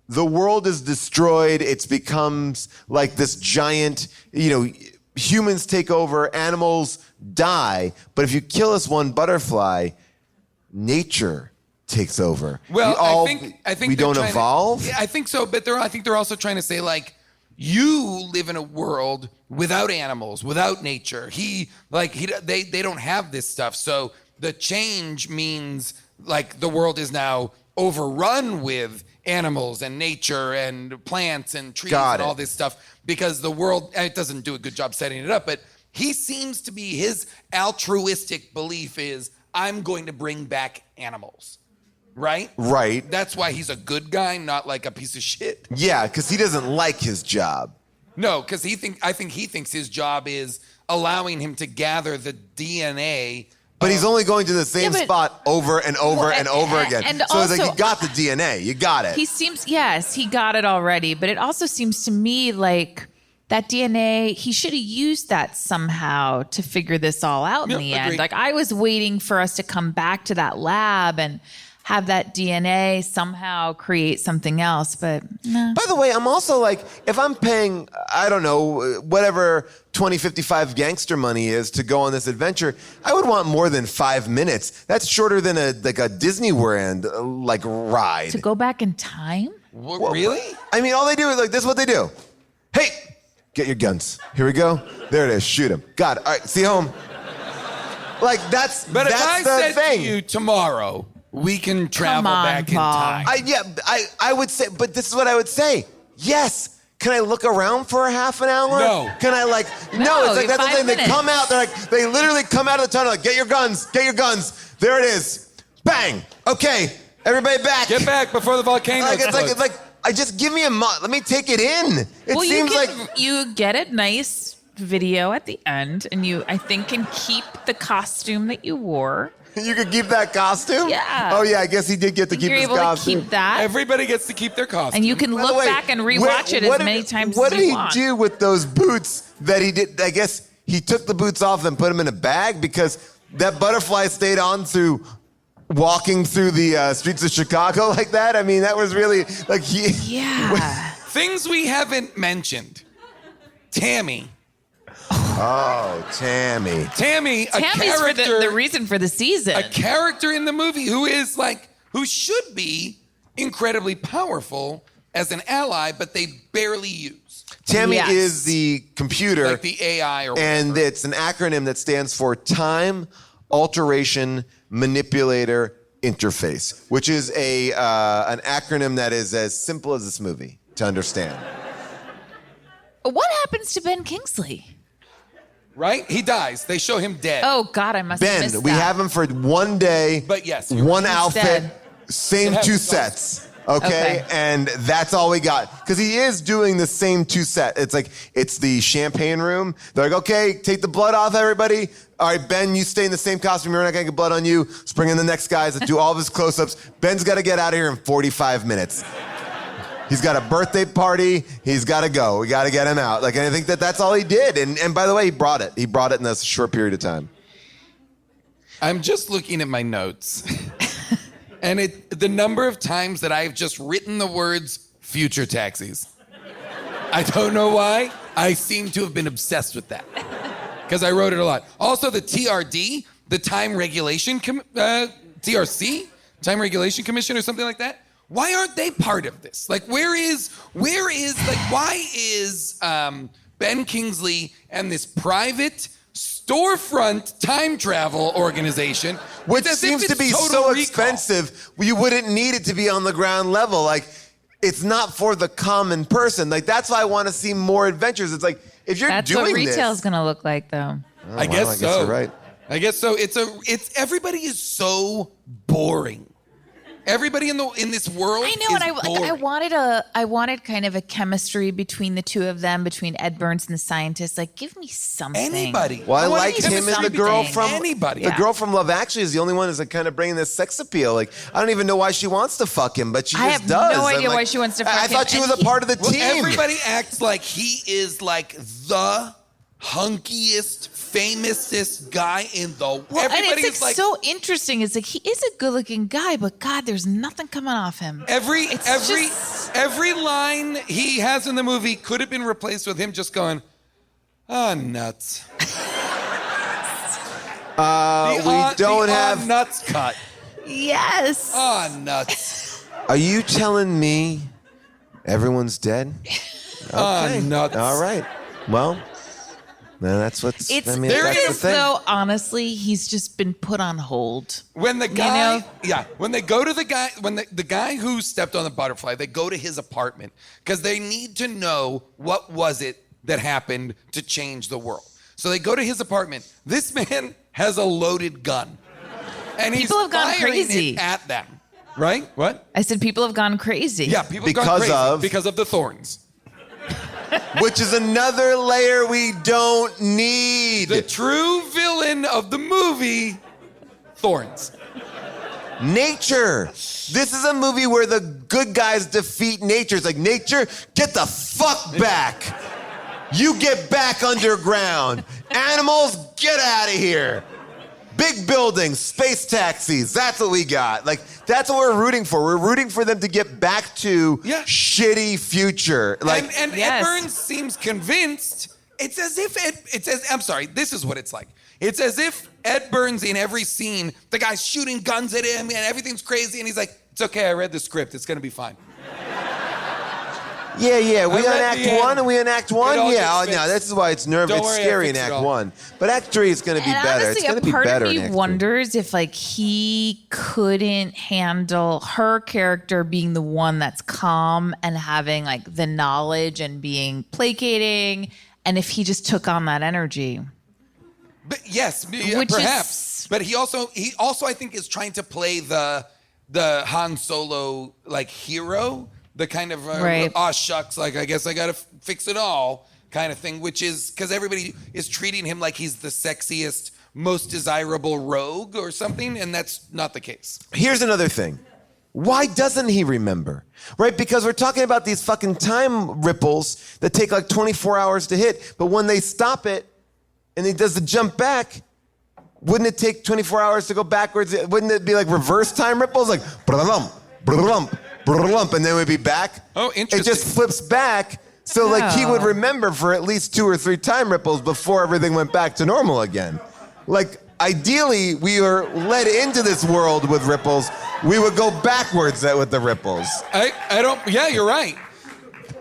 the world is destroyed. It becomes like this giant, humans take over, animals die. But if you kill this one butterfly, nature takes over. Well, I think we they're don't trying to- evolve. Yeah, I think so, but I think they're also trying to say, like, you live in a world without animals, without nature. They don't have this stuff. So the change means like the world is now overrun with animals and nature and plants and trees and all this stuff because the world, it doesn't do a good job setting it up, but he seems to be, his altruistic belief is, I'm going to bring back animals. Right? Right. That's why he's a good guy, not like a piece of shit. Yeah, because he doesn't like his job. No, because I think he thinks his job is allowing him to gather the DNA. But he's only going to the same spot over and over and over again. and So it's like, also- you got the DNA. You got it. Yes, he got it already. But it also seems to me like that DNA, he should have used that somehow to figure this all out in the end. agreed. Like, I was waiting for us to come back to that lab and have that DNA somehow create something else, but no. By the way, I'm also like, if I'm paying, I don't know, whatever 2055 gangster money is to go on this adventure, I would want more than 5 minutes. That's shorter than a Disneyland ride. To go back in time? Really? I mean, all they do is this is what they do. Hey, get your guns. Here we go. There it is. Shoot him. God. All right. See you home. That's But if I the said thing. to you tomorrow, we can travel on, back in Paul. time. I would say, but this is what I would say. Yes. Can I look around for a half an hour? No. Can I No, it's like that's the 5 thing. They minutes. come out, they literally come out of the tunnel, get your guns. There it is. Bang. Okay. Everybody back. Get back before the volcano explodes. I just give me a month. Let me take it in. It Well, seems you get a nice video at the end, and you, I think, can keep the costume that you wore. you could keep that costume? Yeah. Oh, yeah, I guess he did get to keep You're his able costume. to keep that, Everybody gets to keep their costume. and you can By the look way, back and rewatch it as many times as you want. What did he do with those boots that he did. I guess he took the boots off and put them in a bag because that butterfly stayed on through walking through the streets of Chicago like that. I mean, that was really like he. Yeah. Things we haven't mentioned. Tammy. Oh, Tammy. Tammy, a Tammy's character. for the reason for the season. A character in the movie who should be incredibly powerful as an ally, but they barely use. Tammy Yes. is the computer. Like the AI or whatever. And it's an acronym that stands for Time Alteration Manipulator Interface, which is an acronym that is as simple as this movie to understand. What happens to Ben Kingsley? Right? He dies. They show him dead. Oh God, I must have missed Ben, that. we have him for one day, But yes, one he's outfit, dead. same It two happens sets. Okay? Okay. And that's all we got. Because he is doing the same two sets. It's like, it's the champagne room. They're like, okay, take the blood off, everybody. All right, Ben, you stay in the same costume. You're not going to get blood on you. Let's bring in the next guys that do all of his close-ups. Ben's got to get out of here in 45 minutes. He's got a birthday party. He's got to go. We got to get him out. Like, and I think that's all he did. And by the way, he brought it. He brought it in a short period of time. I'm just looking at my notes. And the number of times that I've just written the words future taxis. I don't know why. I seem to have been obsessed with that. Because I wrote it a lot. Also, the TRD, the Time Regulation, TRC, Time Regulation Commission or something like that. Why aren't they part of this? Like, why is Ben Kingsley and this private storefront time travel organization, which it's as if seems to it's be Total so Recall. expensive, you wouldn't need it to be on the ground level. Like, it's not for the common person. Like, that's why I want to see more adventures. It's like, if you're That's doing what retail's this, gonna look like, though. I guess so. you're right. I guess so. It's everybody is so boring. Everybody in this world I know, is and boring. I wanted kind of a chemistry between the two of them, between Ed Burns and the scientist. Like, give me something. Anybody. Well, I want liked him and the something. girl from Anybody. The girl from Love Actually is the only one who's like kind of bringing this sex appeal. Like, I don't even know why she wants to fuck him, but she I just have does. no I'm idea like, why she wants to fuck I him, thought she and was a part of the Well, team. everybody acts like he is like the hunkiest, famousest guy in the world. Well, and Everybody it's is like so interesting. It's like he is a good-looking guy, but God, there's nothing coming off him. every just- line he has in the movie could have been replaced with him just going, "Ah, nuts." we don't have. nuts cut. Yes. Ah, nuts. Are you telling me everyone's dead? Ah, nuts. All right. Well, then that's what's. It's I mean, there that's the is, thing. though. Honestly, he's just been put on hold. When the guy, know? when they go to the guy, when the guy who stepped on the butterfly, they go to his apartment because they need to know what was it that happened to change the world. So they go to his apartment. This man has a loaded gun, and he's People have gone firing crazy. it at them. Right? What? I said people have gone crazy. Yeah, people have gone crazy because of the thorns. Which is another layer we don't need. The true villain of the movie, thorns. Nature. This is a movie where the good guys defeat nature. It's like, nature, get the fuck back. You get back underground. Animals, get out of here. Big buildings, space taxis. That's what we got. Like, that's what we're rooting for. We're rooting for them to get back to shitty future. Like, And Yes. Ed Burns seems convinced. It's as if I'm sorry, this is what it's like. It's as if Ed Burns in every scene, the guy's shooting guns at him and everything's crazy, and he's like, "It's okay, I read the script. It's gonna be fine." yeah. We I read on the Act end. 1 and we on Act 1. It all Yeah, gets no, fixed. this is why it's Don't it's worry, I scary in fixed it Act all. 1. But Act 3 is going to be And better. honestly, It's going a to be part better of in me Act 3. wonders if like he couldn't handle her character being the one that's calm and having like the knowledge and being placating, and if he just took on that energy. But yes, yeah, Which perhaps. But he also I think is trying to play the Han Solo like hero, the kind of Right. aw shucks, like I guess I gotta fix it all kind of thing, which is because everybody is treating him like he's the sexiest, most desirable rogue or something, and that's not the case. Here's another thing. why doesn't he remember? Right? Because we're talking about these fucking time ripples that take like 24 hours to hit. But when they stop it and he does the jump back, wouldn't it take 24 hours to go backwards? Wouldn't it be like reverse time ripples? Like, brrrlump, brrrlump, brrrlump, and then we'd be back? Oh, interesting. It just flips back. So like he would remember for at least 2 or 3 time ripples before everything went back to normal again. Like, ideally, we are led into this world with ripples. We would go backwards with the ripples. Yeah, you're right.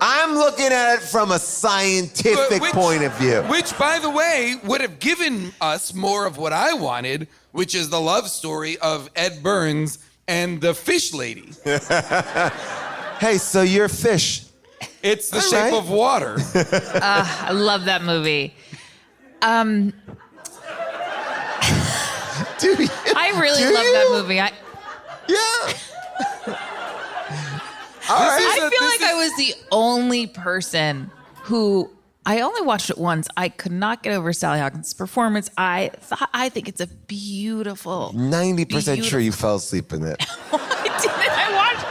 I'm looking at it from a scientific point of view. Which, by the way, would have given us more of what I wanted, which is the love story of Ed Burns and the fish lady. Hey, so you're a fish. It's the shape of water. I love that movie. Do you? I really Do love you? that movie. Yeah. I feel like I was the only person who I only watched it once. I could not get over Sally Hawkins' performance. I think it's a beautiful. 90% sure you fell asleep in it. I didn't. I watched.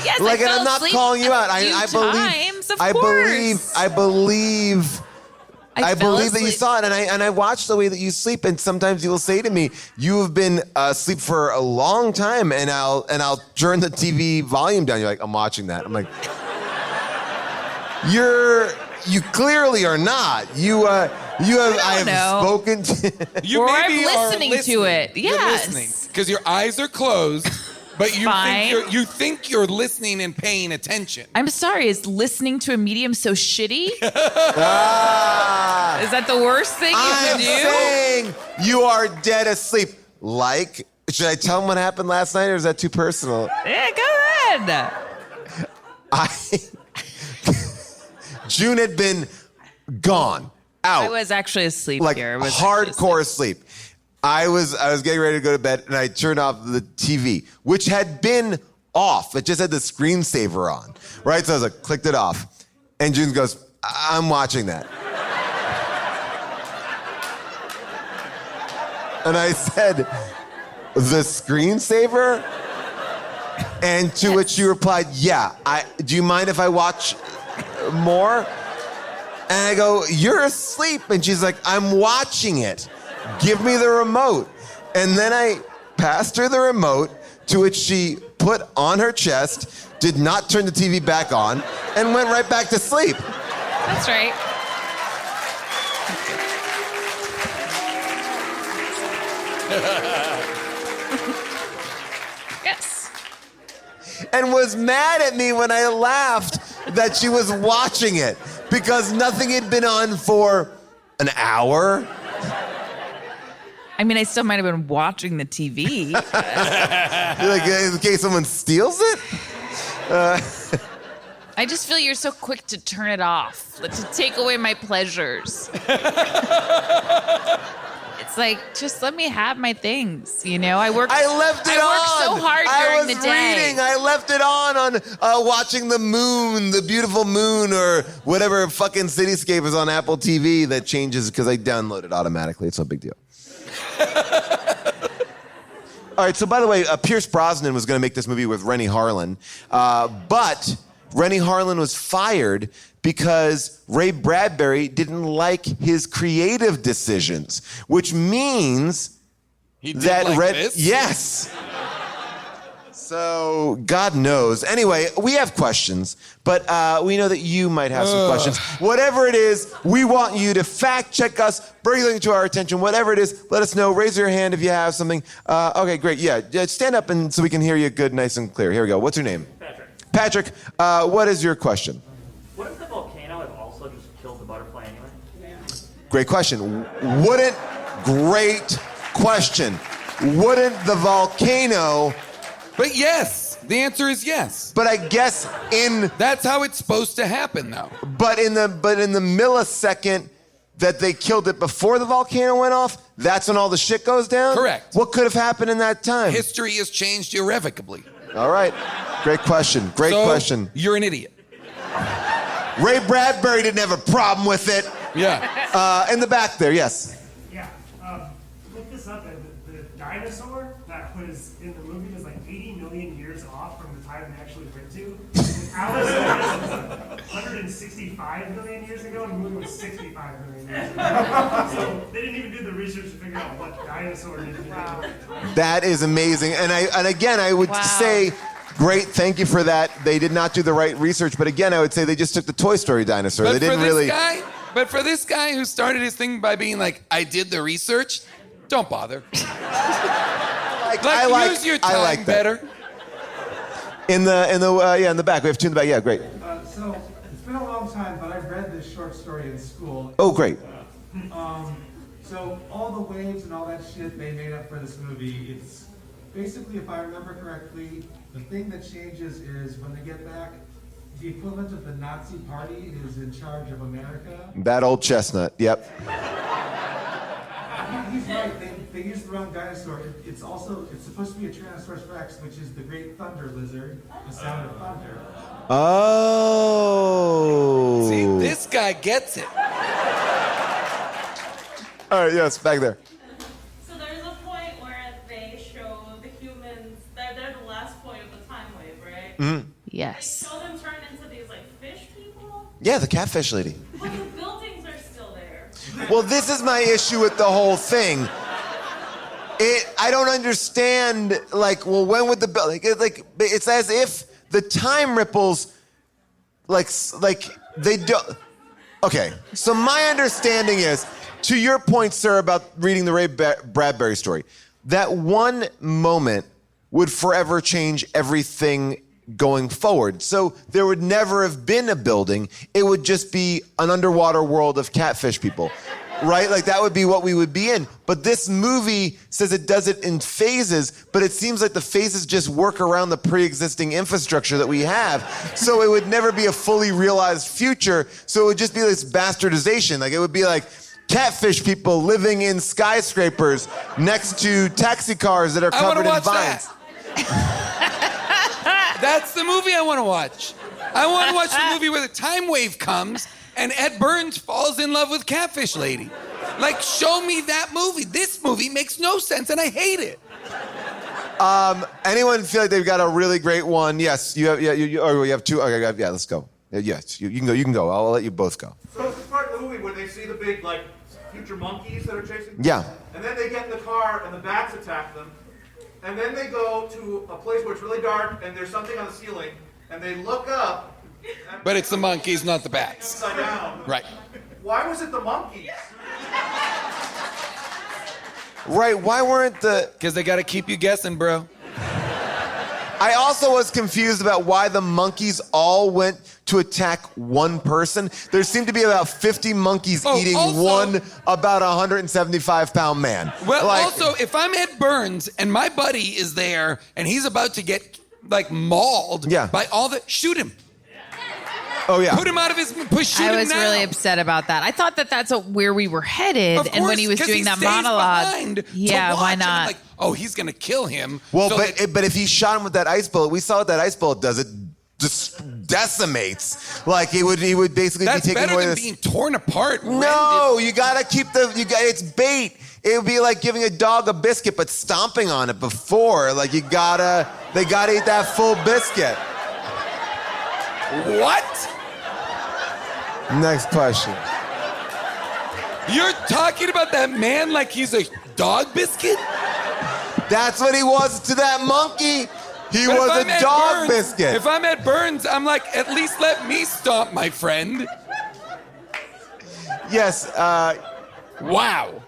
Yes, Like, I and fell I'm not asleep calling you out. a I few believe. times, of I course. believe I fell believe that you asleep. saw it, and I watched the way that you sleep. And sometimes you will say to me, "You have been asleep for a long time," and I'll turn the TV volume down. You're like, "I'm watching that." I'm like, "You clearly are not. You have. I have know. spoken to." You Or maybe I'm are listening to it. You're Yes. listening because your eyes are closed, but you think you're listening and paying attention. I'm sorry. Is listening to a medium so shitty? Ah. Is that the worst thing you I'm can do? saying you are dead asleep. Like, should I tell them what happened last night, or is that too personal? Yeah, go ahead. June had been gone, out. I was actually asleep like here. I was actually hardcore asleep. I was getting ready to go to bed, and I turned off the TV, which had been off. It just had the screensaver on, right? So I was like, clicked it off, and June goes, "I'm watching that." And I said, "The screensaver?" And to which you replied, "Yeah. Do you mind if I watch more?" And I go, "You're asleep." And she's like, "I'm watching it. Give me the remote." And then I passed her the remote, to which she put on her chest, did not turn the TV back on, and went right back to sleep. That's right. Yes. And was mad at me when I laughed that she was watching it, because nothing had been on for an hour. I mean, I still might have been watching the TV. Like, in case someone steals it? I just feel you're so quick to turn it off, like, to take away my pleasures. It's like, just let me have my things, you know? I left it on. I worked so hard during the day. I was reading. I left it on watching the moon, the beautiful moon, or whatever fucking cityscape is on Apple TV that changes because I download it automatically. It's no big deal. All right, so by the way, Pierce Brosnan was going to make this movie with Rennie Harlan, but Rennie Harlan was fired because Ray Bradbury didn't like his creative decisions, which means He did that like this? Yes. So God knows. Anyway, we have questions, but we know that you might have some questions. Whatever it is, we want you to fact check us, bring something to our attention. Whatever it is, let us know. Raise your hand if you have something. Okay, great. Yeah, stand up and so we can hear you good, nice and clear. Here we go. What's your name? Patrick. Patrick, what is your question? What if the volcano had also just killed the butterfly anyway? Great question. Great question. Wouldn't the volcano... But yes, the answer is yes. But I guess that's how it's supposed to happen, though. But in the millisecond that they killed it before the volcano went off, that's when all the shit goes down? Correct. What could have happened in that time? History has changed irrevocably. All right. Great question. Great question. You're an idiot. Ray Bradbury didn't have a problem with it. Yeah. In the back there, yes. Yeah. Look this up. the dinosaur that was in the movie was like 80 million years off from the time they actually went to. Allosaurus was 165 million years ago, and the movie was 65 million years ago. So they didn't even do the research to figure out what dinosaur did it. Wow. That is amazing. And again, I would say, great, thank you for that. They did not do the right research, but again, I would say they just took the Toy Story dinosaur. They didn't really. But for this guy who started his thing by being like, I did the research, don't bother. Use your time better. In the back. We have two in the back. Yeah, great. So it's been a long time, but I've read this short story in school. Oh, great. So all the waves and all that shit they made up for this movie, it's basically, if I remember correctly, the thing that changes is when they get back, the equivalent of the Nazi party is in charge of America. That old chestnut. Yep. He's right. They used the wrong dinosaur. It's supposed to be a Tyrannosaurus Rex, which is the great thunder lizard, the sound of thunder. Oh. See, this guy gets it. All right, yes, back there. So there's a point where they show the humans, they're the last point of the time wave, right? Mm-hmm. Yes. They show them turn into these like fish people, Yeah, the catfish lady. but the buildings are still there. Well, this is my issue with the whole thing. I don't understand, when would it's as if the time ripples, they don't. Okay, so my understanding is, to your point, sir, about reading the Ray Bradbury story, that one moment would forever change everything going forward. So there would never have been a building. It would just be an underwater world of catfish people. Right? Like that would be what we would be in. But this movie says it does it in phases, but it seems like the phases just work around the pre-existing infrastructure that we have. So it would never be a fully realized future. So it would just be this bastardization. Like it would be like catfish people living in skyscrapers next to taxi cars that are covered in vines. That's the movie I want to watch. I want to watch the movie where the time wave comes and Ed Burns falls in love with Catfish Lady. Like, show me that movie. This movie makes no sense, and I hate it. Anyone feel like they've got a really great one? Yes, you have. Yeah, you have two. Okay, yeah, let's go. Yes, you can go. You can go. I'll let you both go. So it's the part of the movie where they see the big future monkeys that are chasing them. Yeah. And then they get in the car and the bats attack them. And then they go to a place where it's really dark and there's something on the ceiling, and they look up. But it's the monkeys, not the bats. Upside down. Right. Why was it the monkeys? Right, why weren't the... Because they got to keep you guessing, bro. I also was confused about why the monkeys all went to attack one person. There seemed to be about 50 monkeys eating one about 175-pound man. Well, also, if I'm Ed Burns and my buddy is there and he's about to get, mauled by all the... Shoot him. Oh, yeah. Put him out of his... Shoot him now. I was really upset about that. I thought that that's where we were headed. Of course, and when he was doing that monologue. Yeah, why not? He's going to kill him. Well, so but if he shot him with that ice bullet, we saw what that ice bullet does. It just decimates. Like, he would basically be taking away That's better than being torn apart. No, you got to keep it's bait. It would be like giving a dog a biscuit, but stomping on it before. Like, they got to eat that full biscuit. What? Next question. You're talking about that man like he's a dog biscuit? That's what he was to that monkey. He was a dog biscuit. If I'm Ed Burns, I'm like, at least let me stomp my friend. Yes. Wow.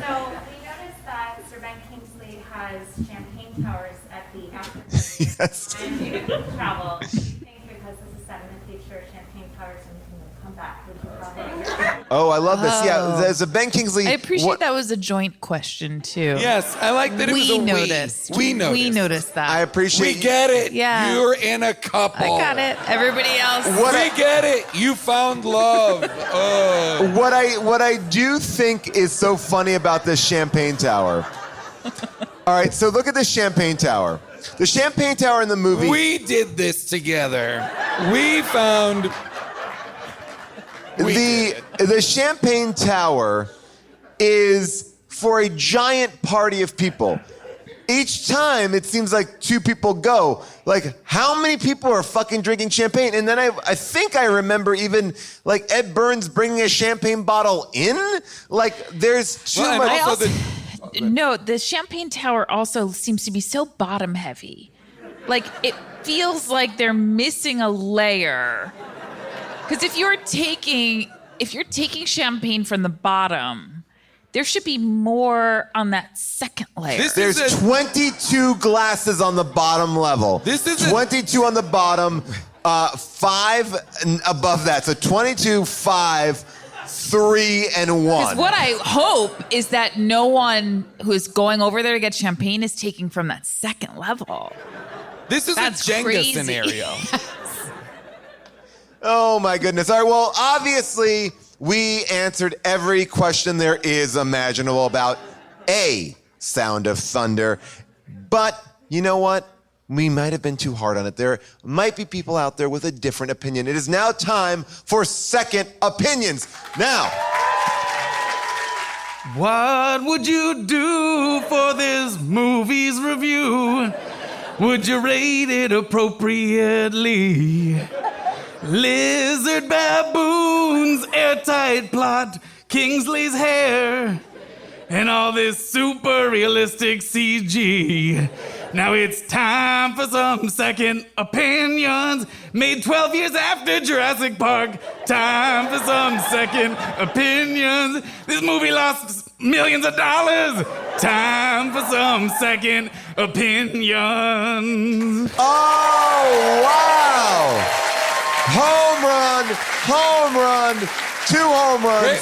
So we noticed that Sir Ben Kingsley has champagne towers at the afterlife. Yes. And due to travel, do you think because this is set in the future, champagne towers and come back? Would you probably? Oh, I love this. Yeah, there's a Ben Kingsley. I appreciate that was a joint question, too. Yes, I like that it was a noticed. We noticed. We noticed that. I appreciate We get it. Yeah. You're in a couple. I got it. Everybody else. We get it. You found love. What I do think is so funny about this champagne tower. All right, so look at the champagne tower. The champagne tower in the movie. We did this together. We found. The champagne tower is for a giant party of people. Each time it seems like 2 people go. Like, how many people are fucking drinking champagne? And then I think I remember even like Ed Burns bringing a champagne bottle in. Like, there's too much. No, the champagne tower also seems to be so bottom heavy. Like, it feels like they're missing a layer. Because if you're taking champagne from the bottom, there should be more on that second layer. There's 22 glasses on the bottom level. This is 22 on the bottom, 5 above that. So 22, 5, 3, and 1. Because what I hope is that no one who's going over there to get champagne is taking from that second level. This is That's a Jenga crazy. scenario. Oh my goodness. All right, well, obviously, we answered every question there is imaginable about a Sound of Thunder. But you know what? We might have been too hard on it. There might be people out there with a different opinion. It is now time for second opinions. Now, what would you do for this movie's review? Would you rate it appropriately? Lizard baboons, airtight plot, Kingsley's hair, and all this super realistic CG. Now it's time for some second opinions. Made 12 years after Jurassic Park. Time for some second opinions. This movie lost millions of dollars. Time for some second opinions. oh, wow. Home run, 2 home runs.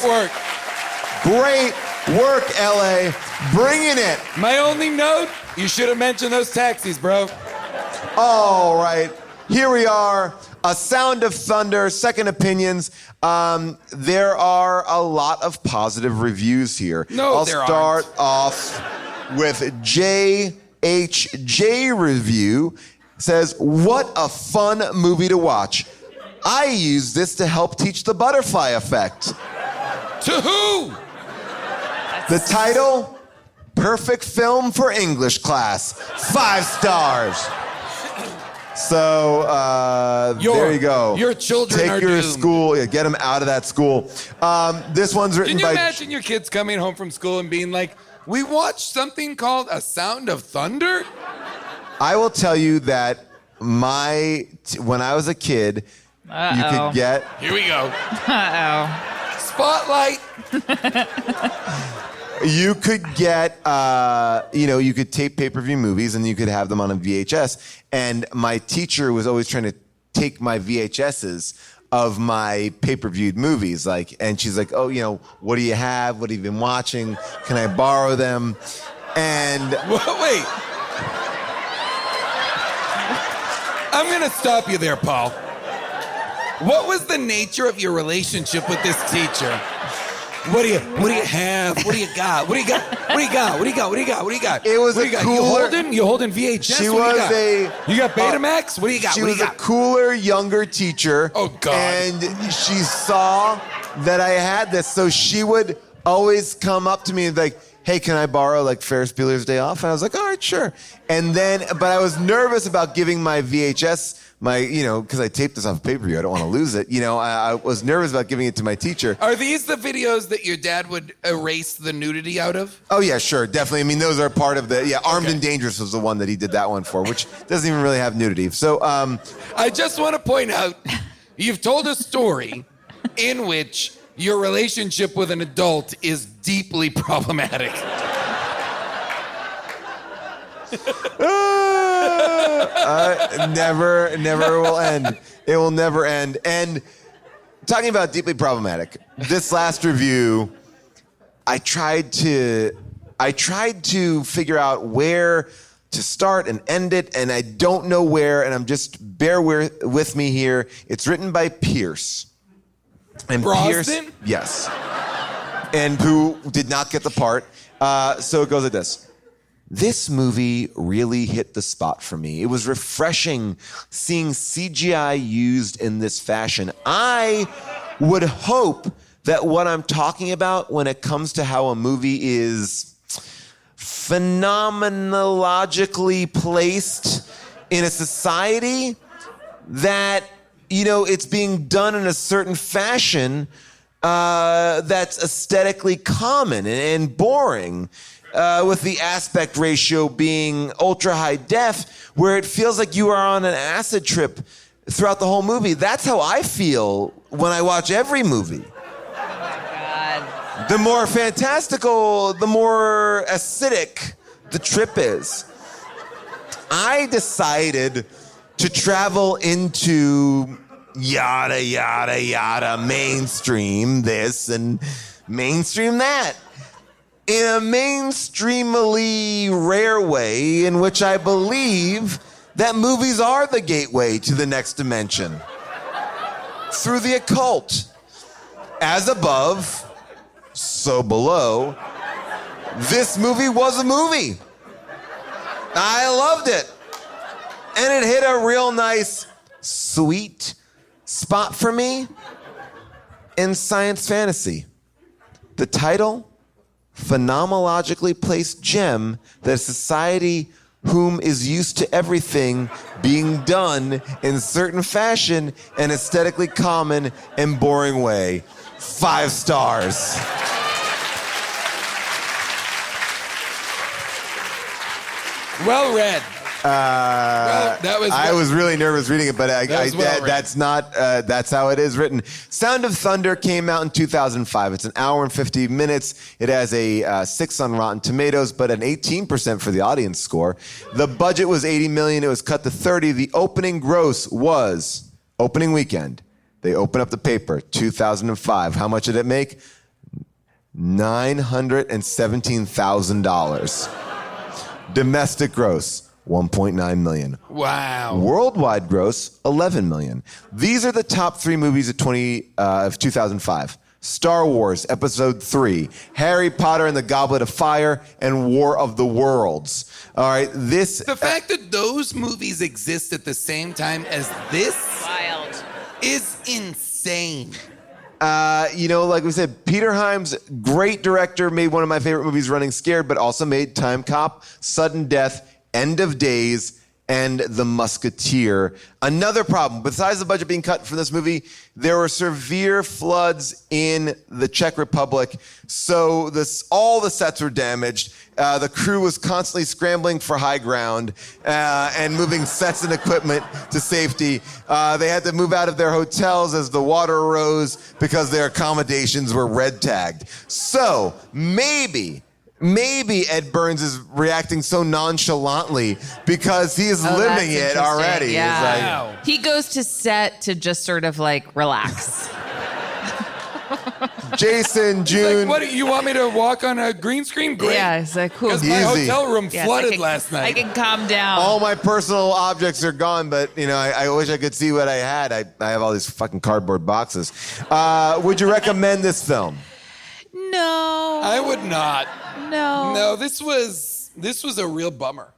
Great work, LA. Bringing it. My only note, you should have mentioned those taxis, bro. All right, here we are. A Sound of Thunder, second opinions. There are a lot of positive reviews here. I'll start off with JHJ Review. Says, what a fun movie to watch. I use this to help teach the butterfly effect. To who? The title, Perfect Film for English Class. 5 stars. So, there you go. Your children Take are your doomed. school, get them out of that school. This one's written Can you by... imagine your kids coming home from school and being like, we watched something called A Sound of Thunder? I will tell you that when I was a kid, you could get... Here we go. Uh-oh. Spotlight. You could get, you could tape pay-per-view movies and you could have them on a VHS. And my teacher was always trying to take my VHSs of my pay-per-viewed movies. And she's like, oh, what do you have? What have you been watching? Can I borrow them? And... Wait. I'm going to stop you there, Paul. What was the nature of your relationship with this teacher? What do you have? What do you got? What do you got? What do you got? What do you got? What do you got? What do you got? It was what do you got? You holding VHS? She what was do you got Betamax? What do you got? She what do was you a got? cooler, younger teacher. Oh, God. And she saw that I had this, so she would always come up to me and be like, hey, can I borrow Ferris Bueller's Day Off? And I was like, all right, sure. But I was nervous about giving my VHS, because I taped this off pay-per-view. I don't want to lose it. I was nervous about giving it to my teacher. Are these the videos that your dad would erase the nudity out of? Oh, yeah, sure, definitely. I mean, those are part of Armed and Dangerous was the one that he did that one for, which doesn't even really have nudity. So, I just want to point out, you've told a story in which your relationship with an adult is deeply problematic. Never will end. It will never end. And talking about deeply problematic, this last review, I tried to figure out where to start and end it, and I don't know where, and bear with me here. It's written by Pierce. And Brosnan? Pierce, yes. And who did not get the part. So it goes like this. This movie really hit the spot for me. It was refreshing seeing CGI used in this fashion. I would hope that what I'm talking about when it comes to how a movie is phenomenologically placed in a society, that, you know, it's being done in a certain fashion that's aesthetically common and boring, with the aspect ratio being ultra high def, where it feels like you are on an acid trip throughout the whole movie. That's how I feel when I watch every movie. The more fantastical, the more acidic the trip is. I decided to travel into yada, yada, yada, mainstream this and mainstream that, in a mainstreamily rare way in which I believe that movies are the gateway to the next dimension. Through the occult. As above, so below. This movie was a movie. I loved it. And it hit a real nice, sweet spot for me in science fantasy. The title, phenomenologically placed gem that society whom is used to everything being done in certain fashion and aesthetically common and boring way. 5 stars. Well read. I was really nervous reading it, but that's how it is written. Sound of Thunder came out in 2005. It's an hour and 50 minutes. It has a 6 on Rotten Tomatoes, but an 18% for the audience score. The budget was $80 million. It was cut to $30. The opening gross was, opening weekend, they open up the paper, 2005. How much did it make? $917,000. Domestic gross, 1.9 million. Wow. Worldwide gross, 11 million. These are the top 3 movies of 2005. Star Wars Episode 3, Harry Potter and the Goblet of Fire, and War of the Worlds. All right, the fact that those movies exist at the same time as this is insane. You know, like we said, Peter Hyams, great director, made one of my favorite movies, Running Scared, but also made Time Cop, Sudden Death, End of Days, and The Musketeer. Another problem, besides the budget being cut from this movie, there were severe floods in the Czech Republic, so all the sets were damaged. The crew was constantly scrambling for high ground and moving sets and equipment to safety. They had to move out of their hotels as the water rose because their accommodations were red tagged. So maybe Ed Burns is reacting so nonchalantly because he is living it already. Yeah. He goes to set to just sort of like relax. Jason, June. Like, what, you want me to walk on a green screen? Great. Yeah, it's like, cool. Because my hotel room flooded last night. I can calm down. All my personal objects are gone, but you know, I wish I could see what I had. I have all these fucking cardboard boxes. Would you recommend this film? No. I would not. No. No, this was a real bummer.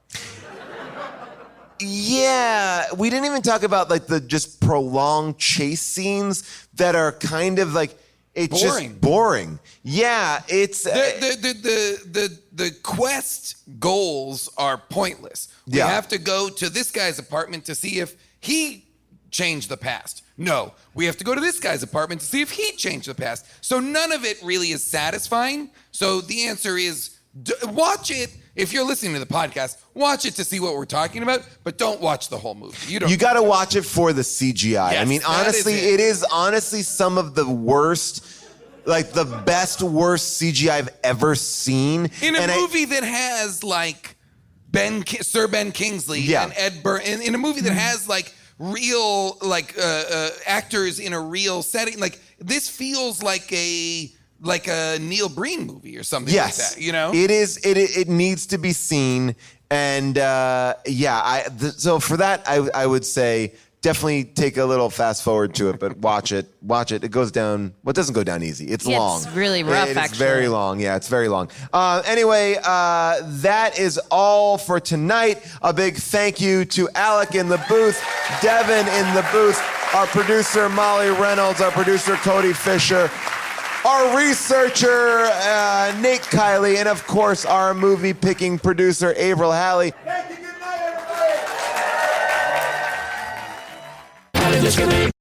Yeah, we didn't even talk about like the just prolonged chase scenes that are kind of like it's boring. Just boring. Yeah, it's the quest goals are pointless. We have to go to this guy's apartment to see if he changed the past. No, we have to go to this guy's apartment to see if he changed the past. So none of it really is satisfying. So the answer is watch it. If you're listening to the podcast, watch it to see what we're talking about, but don't watch the whole movie. You got to watch it for the CGI. Yes, I mean, honestly, it is honestly some of the worst, like the worst CGI I've ever seen. In a movie that has like Sir Ben Kingsley and Ed Burns, in a movie that has like real actors in a real setting, like this feels like a Neil Breen movie or something like that, you know? It is. It needs to be seen, and so for that, I would say definitely take a little fast forward to it, but watch it. It goes down. Well, it doesn't go down easy. It's long. It's really rough, It's actually. very long. Yeah, it's very long. Anyway, that is all for tonight. A big thank you to Alec in the booth, Devin in the booth, our producer Molly Reynolds, our producer Cody Fisher. our researcher, Nate Kiley, and of course, our movie picking producer, Avril Halley. Thank you, good night, everybody.